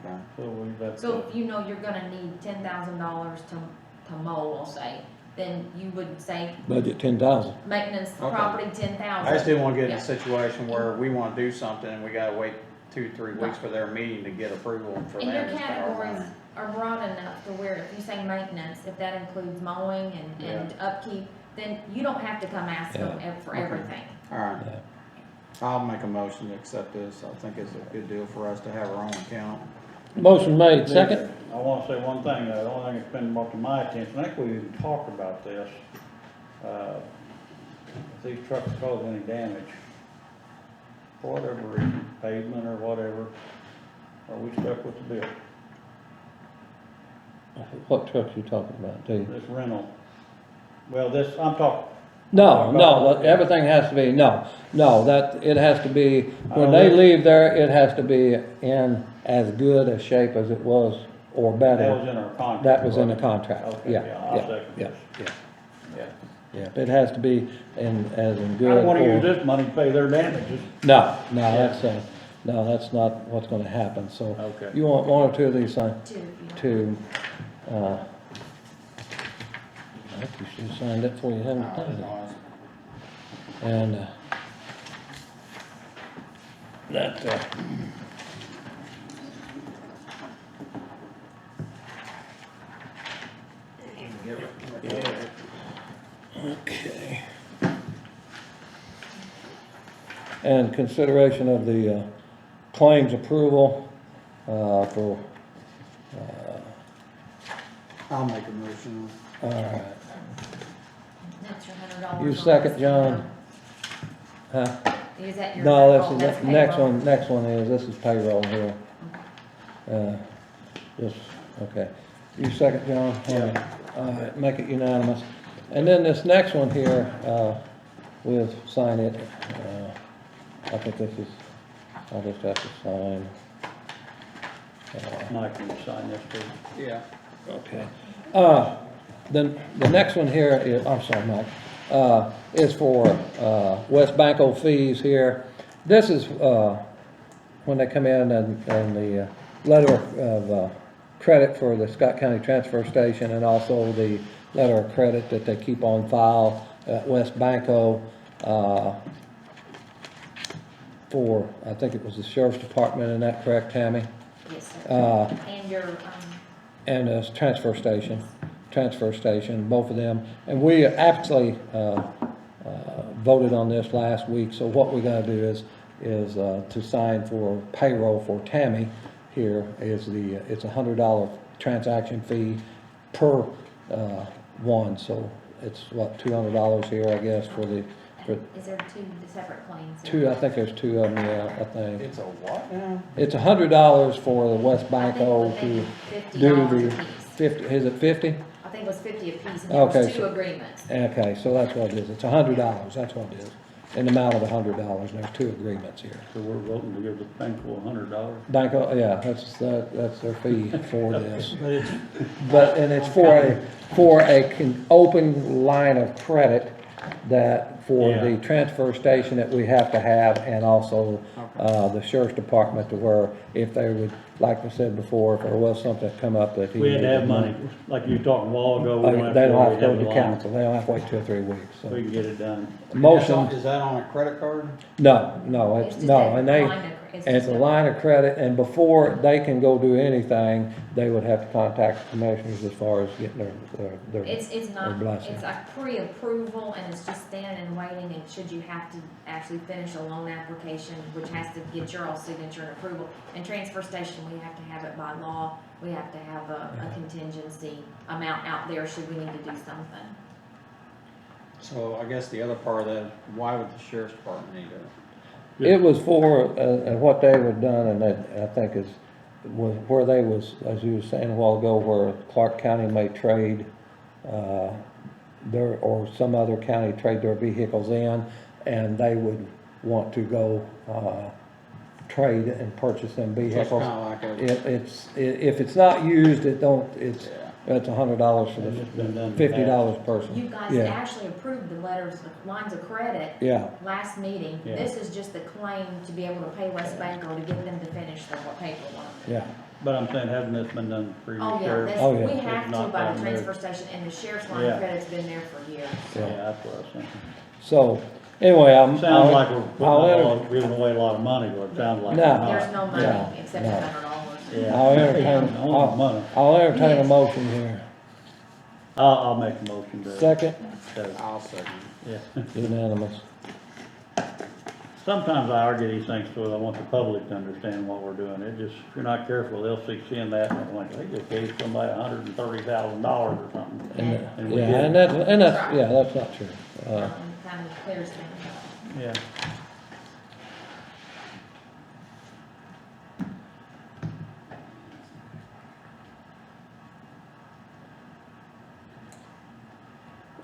Speaker 4: Okay.
Speaker 3: So we've got.
Speaker 5: So if you know you're gonna need $10,000 to mow, we'll say, then you would say
Speaker 1: Budget 10,000.
Speaker 5: maintenance
Speaker 4: Okay.
Speaker 5: property 10,000.
Speaker 4: I just didn't wanna get in
Speaker 5: Yeah.
Speaker 4: a situation where we wanna do something and we gotta wait 2-3 weeks for their meeting to get approval for
Speaker 5: And
Speaker 4: them
Speaker 5: your
Speaker 4: to spend our
Speaker 5: categories
Speaker 4: money.
Speaker 5: are broad enough to where if you say maintenance, if that includes mowing and upkeep, then you don't have to come ask them for
Speaker 4: Okay.
Speaker 5: everything.
Speaker 4: Alright,
Speaker 1: Yeah.
Speaker 4: I'll make a motion to accept this. I think it's a good deal for us to have our own account.
Speaker 1: Motion made, second?
Speaker 3: I wanna say one thing, the only thing that's been brought to my attention, I think we even talked about this. If these trucks cause any damage, for whatever reason, pavement or whatever, are we stuck with the bill?
Speaker 1: What trucks you talking about, Dave?
Speaker 3: This rental, well, I'm talking,
Speaker 1: No, everything has to be, no, that, it has to be, when they leave there, it has to be in as good a shape as it was, or
Speaker 3: that was
Speaker 1: better.
Speaker 3: in our contract.
Speaker 1: That was in the
Speaker 3: wasn't it?
Speaker 1: contract,
Speaker 3: Okay,
Speaker 1: yeah,
Speaker 3: I'll
Speaker 1: yeah,
Speaker 3: second
Speaker 1: yeah,
Speaker 3: this.
Speaker 1: yeah, yeah. It has to be as in
Speaker 3: I
Speaker 1: good.
Speaker 3: don't wanna use
Speaker 1: or-
Speaker 3: this money to pay their damages.
Speaker 1: No, that's not what's gonna happen, so.
Speaker 3: Okay.
Speaker 1: You want one or two of these signed?
Speaker 5: Two, if you don't.
Speaker 1: I think you should have signed it before you had it done.
Speaker 4: Honest.
Speaker 1: And, that, okay. And consideration of the claims approval for,
Speaker 4: I'll make a motion.
Speaker 1: all right.
Speaker 5: That's your $100.
Speaker 1: You
Speaker 5: on
Speaker 1: second,
Speaker 5: this.
Speaker 1: John? Huh?
Speaker 5: Is that your?
Speaker 1: No,
Speaker 5: oh,
Speaker 1: this is,
Speaker 5: that's
Speaker 1: the next
Speaker 5: payroll.
Speaker 1: one is, this is payroll here. Just, okay. You second, John?
Speaker 3: Yeah.
Speaker 1: All right, make it unanimous. And then this next one here, we'll sign it. I think this is, I'll just have to sign.
Speaker 3: Mike, can you sign this too?
Speaker 4: Yeah.
Speaker 1: Okay. Then the next one here is, I'm sorry, Mike, is for, West Banco fees here. This is, when they come in and the letter of, credit for the Scott County Transfer Station and also the letter of credit that they keep on file at West Banco, for, I think it was the Sheriff's Department, isn't that correct, Tammy?
Speaker 5: Yes, sir. And your,
Speaker 1: And a transfer station, both of them. And we actually voted on this last week, so what we gotta do is to sign for payroll for Tammy here is it's $100 transaction fee per one, so it's what, $200 here, I guess, for the,
Speaker 5: is there two separate claims?
Speaker 1: I think there's two of them, yeah, I think.
Speaker 4: It's a what now?
Speaker 1: It's $100 for the West
Speaker 5: I think
Speaker 1: Banco
Speaker 5: they
Speaker 1: to
Speaker 5: did
Speaker 1: do
Speaker 5: $50
Speaker 1: the
Speaker 5: a piece.
Speaker 1: 50, is it 50?
Speaker 5: I think it was 50 apiece, and there
Speaker 1: Okay,
Speaker 5: was two
Speaker 1: so-
Speaker 5: agreements.
Speaker 1: Okay, so that's what it is. It's $100, that's what it is. in the amount of $100, and there's two agreements here.
Speaker 3: So we're voting to give the Banco $100.
Speaker 1: Banco, yeah, that's their fee for this.
Speaker 4: But it's,
Speaker 1: But, and it's for a open line of credit that, for the
Speaker 3: Yeah.
Speaker 1: transfer station that we have to have, and also, the sheriff's department, to where if they would, like I said before, if there was something that come up that he
Speaker 3: We had to have
Speaker 1: needed
Speaker 3: money, like you were talking a while ago. we
Speaker 1: They don't have to go
Speaker 3: worry,
Speaker 1: to
Speaker 3: have the line.
Speaker 1: council, they don't have to wait 2 or 3 weeks,
Speaker 3: We
Speaker 1: so.
Speaker 3: can get it done.
Speaker 1: Motion,
Speaker 4: is that on a credit card?
Speaker 1: no,
Speaker 5: It's
Speaker 1: it's,
Speaker 5: just
Speaker 1: no,
Speaker 5: a
Speaker 1: and they,
Speaker 5: line of- it's
Speaker 1: and it's
Speaker 5: just
Speaker 1: a line of credit, and before they can go do anything, they would have to contact the commissioners as far as getting their.
Speaker 5: It's not,
Speaker 1: blessing.
Speaker 5: it's a pre-approval, and it's just standing and waiting, and should you have to actually finish a loan application, which has to get your all signature and approval. And transfer station, we have to have it by law, we have to have a contingency amount out there should we need to do something.
Speaker 4: So I guess the other part of that, why would the sheriff's department need it?
Speaker 1: It was for, what they were done, and that, I think was where they was, as you were saying a while ago, where Clark County may trade, or some other county trade their vehicles in, and they would want to go, trade and purchase them
Speaker 4: So it's
Speaker 1: vehicles.
Speaker 4: kinda like a,
Speaker 1: If it's not used, it's $100 for
Speaker 3: It's been done
Speaker 1: the
Speaker 3: in the
Speaker 1: $50 person.
Speaker 5: You guys
Speaker 1: Yeah,
Speaker 5: actually approved the letters, the lines of credit
Speaker 1: yeah,
Speaker 5: last meeting.
Speaker 3: Yeah.
Speaker 5: This is just the claim to be able to pay West Banco to get them to finish the paperwork.
Speaker 1: yeah.
Speaker 3: But I'm saying, hasn't this been done previous
Speaker 5: Oh, yeah,
Speaker 3: sheriff?
Speaker 5: this,
Speaker 1: Oh, yeah.
Speaker 5: we have to
Speaker 3: Not
Speaker 5: by the
Speaker 3: done there.
Speaker 5: transfer station, and the sheriff's line
Speaker 3: Yeah.
Speaker 5: of credit's been there for years.
Speaker 3: Yeah, that's what I was thinking.
Speaker 1: So, anyway,
Speaker 3: Sounds like we're
Speaker 1: I'll
Speaker 3: giving away a lot of money, but it sounds like.
Speaker 1: No.
Speaker 3: we're not.
Speaker 5: There's no money
Speaker 1: Yeah,
Speaker 5: except
Speaker 1: no.
Speaker 5: $100.
Speaker 3: Yeah.
Speaker 1: I'll entertain,
Speaker 3: No money.
Speaker 1: I'll entertain a motion here.
Speaker 3: I'll make a motion to.
Speaker 1: Second,
Speaker 4: I'll second.
Speaker 3: Yeah.
Speaker 1: unanimous.
Speaker 3: Sometimes I argue these things so I want the public to understand what we're doing. It just, if you're not careful, they'll see seeing that and they're like, they just gave somebody $130,000 or something. And we
Speaker 1: Yeah,
Speaker 3: didn't.
Speaker 1: that's not true.
Speaker 5: Kind of clears things up.
Speaker 3: Yeah.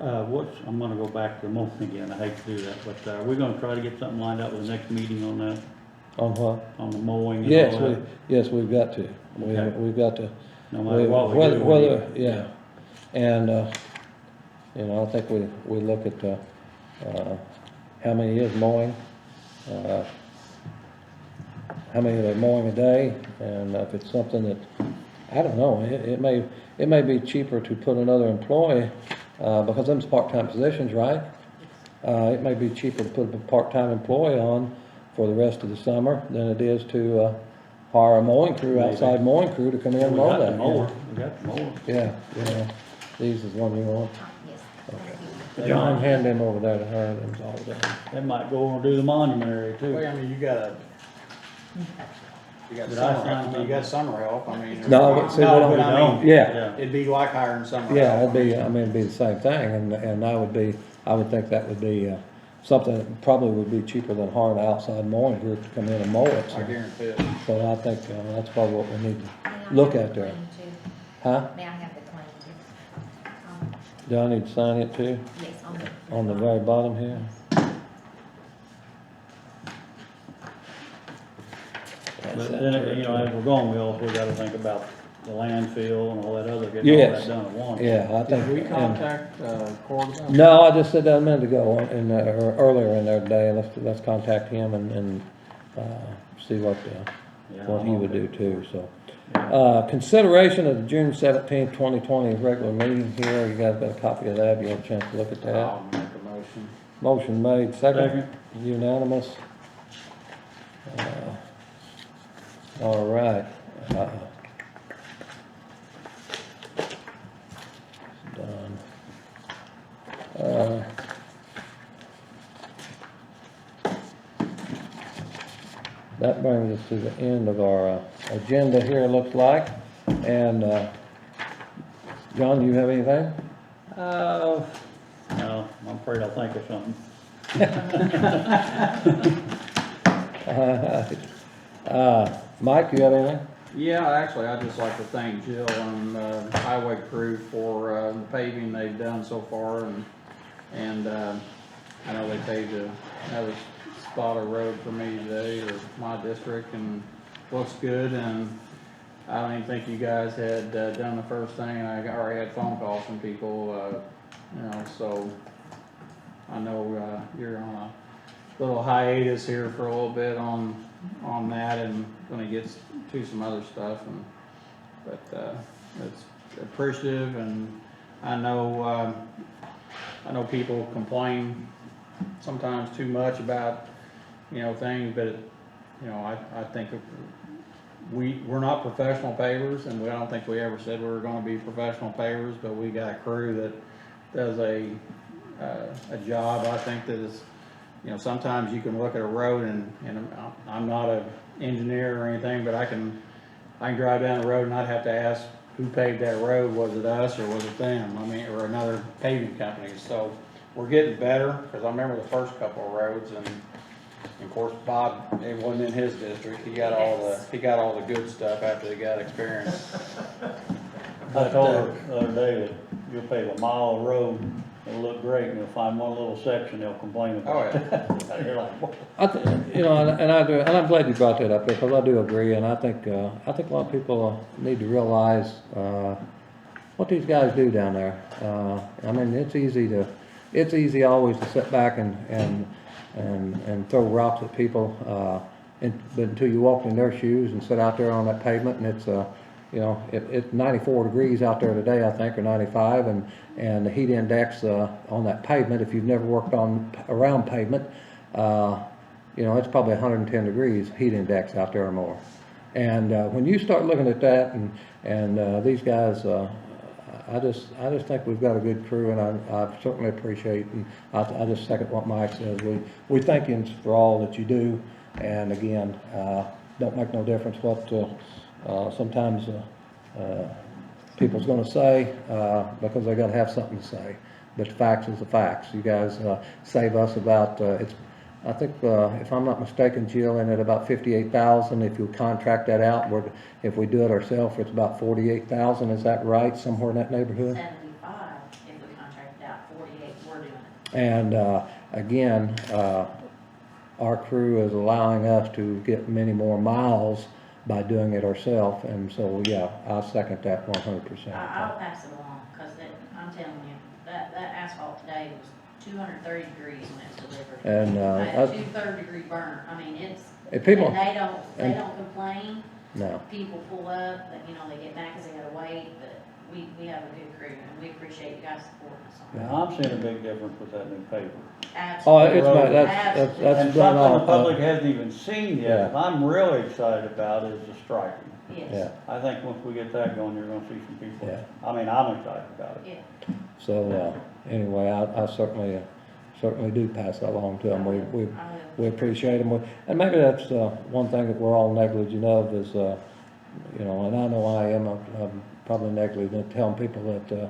Speaker 3: I'm gonna go back to the motion again, I hate to do that, but, we're gonna try to get something lined up with the next meeting on that,
Speaker 1: On what?
Speaker 3: on the mowing and
Speaker 1: Yes,
Speaker 3: all that.
Speaker 1: yes, we've got to.
Speaker 3: Okay.
Speaker 1: We've got to.
Speaker 3: No matter what we do. we
Speaker 1: Whether,
Speaker 3: need-
Speaker 1: yeah. And, I think we look at, how many is mowing, how many they're mowing a day, and if it's something that, I don't know, it may be cheaper to put another employee, because them's part-time positions, right? It may be cheaper to put a part-time employee on for the rest of the summer than it is to, hire a mowing crew,
Speaker 3: Maybe.
Speaker 1: outside mowing crew to come in
Speaker 3: We
Speaker 1: and mow
Speaker 3: got the
Speaker 1: that.
Speaker 3: mower, we got the mower.
Speaker 1: Yeah, these is one you want.
Speaker 5: Yes, thank you.
Speaker 1: John, hand them over there to her, them's all done.
Speaker 3: They might go and do the monument area too.
Speaker 4: Well, I mean, you got
Speaker 3: Did I
Speaker 4: summer
Speaker 3: sign
Speaker 4: help, you got summer help, I mean.
Speaker 1: No, but see, we
Speaker 4: No,
Speaker 1: don't-
Speaker 4: but I mean,
Speaker 1: Yeah,
Speaker 4: it'd be like hiring summer help.
Speaker 1: yeah, it'd be the same thing, and I would think that would be, something that probably would be cheaper than hiring an outside mowing group to come in and mow it,
Speaker 4: I
Speaker 1: so.
Speaker 4: guarantee it.
Speaker 1: So I think, that's probably what we need to
Speaker 5: May I
Speaker 1: look
Speaker 5: have
Speaker 1: at
Speaker 5: the
Speaker 1: there.
Speaker 5: claim too?
Speaker 1: Huh?
Speaker 5: May I have the claim too?
Speaker 1: Do I need to sign it too,
Speaker 5: Yes,
Speaker 1: on the very bottom here?
Speaker 3: But then, as we're going, we also gotta think about the landfill and all that other, getting all
Speaker 1: Yes.
Speaker 3: that done at once.
Speaker 1: Yeah, I think.
Speaker 4: Did we
Speaker 1: and-
Speaker 4: contact, Court about that?
Speaker 1: No, I just said that a minute ago, or earlier in there today, let's contact him and, see what he would do too, so. Consideration of the June 17th, 2020 regular meeting here, you guys got a copy of that, you have a chance to look at that.
Speaker 4: I'll make a motion.
Speaker 1: Motion made, second,
Speaker 3: Second.
Speaker 1: unanimous. All right. Done. That brings us to the end of our agenda here, it looks like. And, John, do you have anything?
Speaker 3: No, I'm afraid I'll think of something.
Speaker 1: Mike, you have anything?
Speaker 4: Yeah, actually, I'd just like to thank Jill and the highway crew for the paving they've done so far, and I know they paved another spot of road for me today, or my district, and looks good, and I don't even think you guys had done the first thing, and I already had phone calls from people, so I know you're on a little hiatus here for a little bit on that, and gonna get to some other stuff, but it's appreciative, and I know people complain sometimes too much about, things, but, I think we're not professional pavers, and I don't think we ever said we were gonna be professional pavers, but we got a crew that does a job, I think, that is, sometimes you can look at a road, and I'm not an engineer or anything, but I can drive down the road and I'd have to ask who paved that road. Was it us or was it them? I mean, or another paving company. So we're getting better, because I remember the first couple of roads, and of course Bob, it wasn't in his district. He got all the good stuff after he got experience.
Speaker 3: I told her the other day that you'll pave a mile of road, it'll look great, and you'll find one little section they'll complain about.
Speaker 4: Oh, yeah.
Speaker 3: You're like, what?
Speaker 1: And I do, and I'm glad you brought that up, because I do agree, and I think a lot of people need to realize, what these guys do down there. I mean, it's easy always to sit back and throw rocks at people, but until you walk in their shoes and sit out there on that pavement, and it's, it's 94 degrees out there today, I think, or 95, and the heat index on that pavement, if you've never worked around pavement, it's probably 110 degrees heat index out there or more. And when you start looking at that, and these guys, I just think we've got a good crew, and I certainly appreciate, and I just second what Mike says. We thank you for all that you do, and again, don't make no difference what sometimes people's going to say, because they got to have something to say. But the facts is the facts. You guys save us about I think if I'm not mistaken, Jill, in at about 58,000. If you contract that out, if we do it ourselves, it's about 48,000. Is that right? Somewhere in that neighborhood.
Speaker 7: 75 if we contract it out, 48 we're doing it.
Speaker 1: And again, our crew is allowing us to get many more miles by doing it ourselves, and so, yeah, I second that 100%.
Speaker 7: I'll pass it along, because I'm telling you, that asphalt today was 230 degrees when it was delivered.
Speaker 1: And,
Speaker 7: I had 2 third-degree burn. I mean,
Speaker 1: if people-
Speaker 7: and they don't complain.
Speaker 1: No.
Speaker 7: People pull up, but, they get mad because they gotta wait, but we have a good crew, and we appreciate you guys supporting us on that.
Speaker 3: Now, I'm seeing a big difference with that new paper.
Speaker 1: Oh,
Speaker 7: Absolutely.
Speaker 1: it's not, that's
Speaker 3: And
Speaker 1: done
Speaker 3: something the
Speaker 1: all.
Speaker 3: public hasn't even seen
Speaker 1: Yeah.
Speaker 3: yet, I'm really excited about is the striping.
Speaker 7: Yes,
Speaker 1: Yeah,
Speaker 3: I think once we get that going, you're gonna see some people,
Speaker 1: Yeah.
Speaker 3: I mean, I'm excited about it.
Speaker 7: yeah.
Speaker 1: so, anyway, I certainly do pass that along to them. We appreciate them. And maybe that's, one thing that we're all negligent of is, and I know I am, I'm probably negligent in telling people that,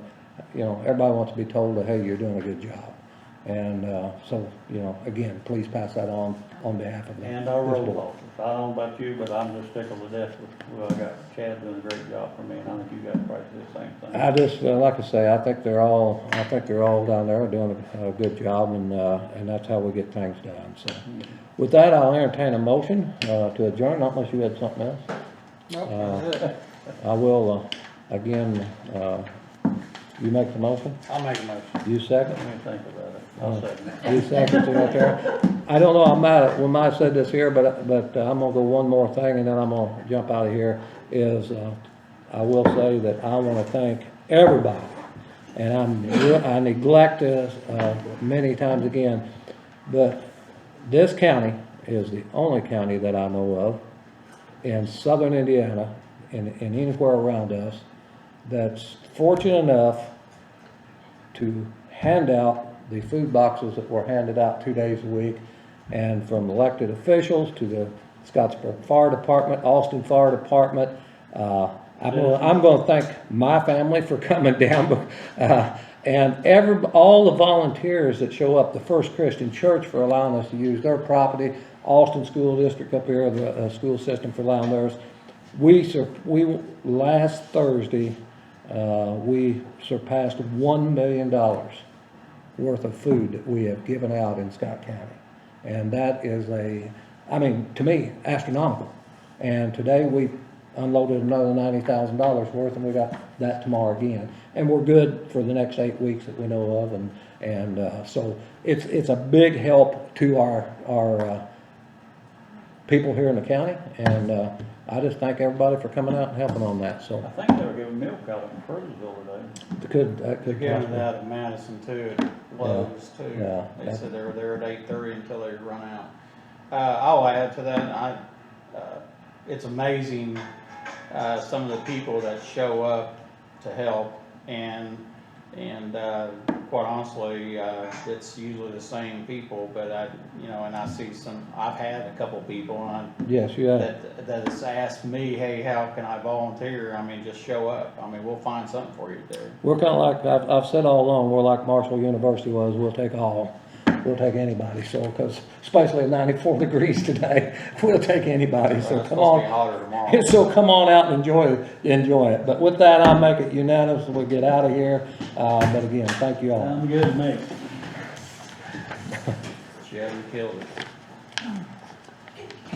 Speaker 1: everybody wants to be told that, hey, you're doing a good job. And, so, again, please pass that on behalf of the.
Speaker 3: And our road
Speaker 1: board.
Speaker 3: officers, I don't know about you, but I'm just tickled to death with, I got Chad doing a great job for me, and I think you guys probably do the same thing.
Speaker 1: I just, like I say, I think they're all down there doing a good job, and that's how we get things done, so. With that, I'll entertain a motion, to adjourn, not unless you had something else. I will, again, you make the motion,
Speaker 4: I'll make a motion.
Speaker 1: you second?
Speaker 3: Let me think about it, I'll second it.
Speaker 1: You second it right there. I don't know, we might have said this here, but I'm gonna go one more thing, and then I'm gonna jump out of here, is, I will say that I wanna thank everybody, and I neglect this, many times again, but this county is the only county that I know of in southern Indiana, and anywhere around us, that's fortunate enough to hand out the food boxes that were handed out 2 days a week, and from elected officials to the Scottsburg Fire Department, Austin Fire Department. I'm going to thank my family for coming down, and all the volunteers that show up, the First Christian Church for allowing us to use their property, Austin School District up here, the school system for allowing theirs. We last Thursday, we surpassed $1 million worth of food that we have given out in Scott County. And that is I mean, to me, astronomical. And today we unloaded another $90,000 worth, and we got that tomorrow again. And we're good for the next 8 weeks that we know of, and so it's a big help to our people here in the county, and I just thank everybody for coming out and helping on that, so.
Speaker 3: I think they were giving milk out in Purcellville today.
Speaker 1: That could.
Speaker 4: They're giving it out at Madison too, at Lowe's too.
Speaker 1: Yeah.
Speaker 4: They said they were there at 8:30 until they run out. I'll add to that, it's amazing, some of the people that show up to help, and quite honestly, it's usually the same people, but and I see I've had a couple people,
Speaker 1: Yes, you have.
Speaker 4: that has asked me, hey, how can I volunteer? I mean, just show up. I mean, we'll find something for you to do.
Speaker 1: We're kinda like, I've said all along, we're like Marshall University was, we'll take all. We'll take anybody, so, cause especially at 94 degrees today, we'll take anybody, so
Speaker 4: It's
Speaker 1: come
Speaker 4: supposed to be
Speaker 1: on.
Speaker 4: hotter tomorrow.
Speaker 1: So come on out and enjoy it. But with that, I'll make it unanimous, we'll get out of here, but again, thank you all.
Speaker 3: Sounds good to me.
Speaker 4: Yeah, you killed it.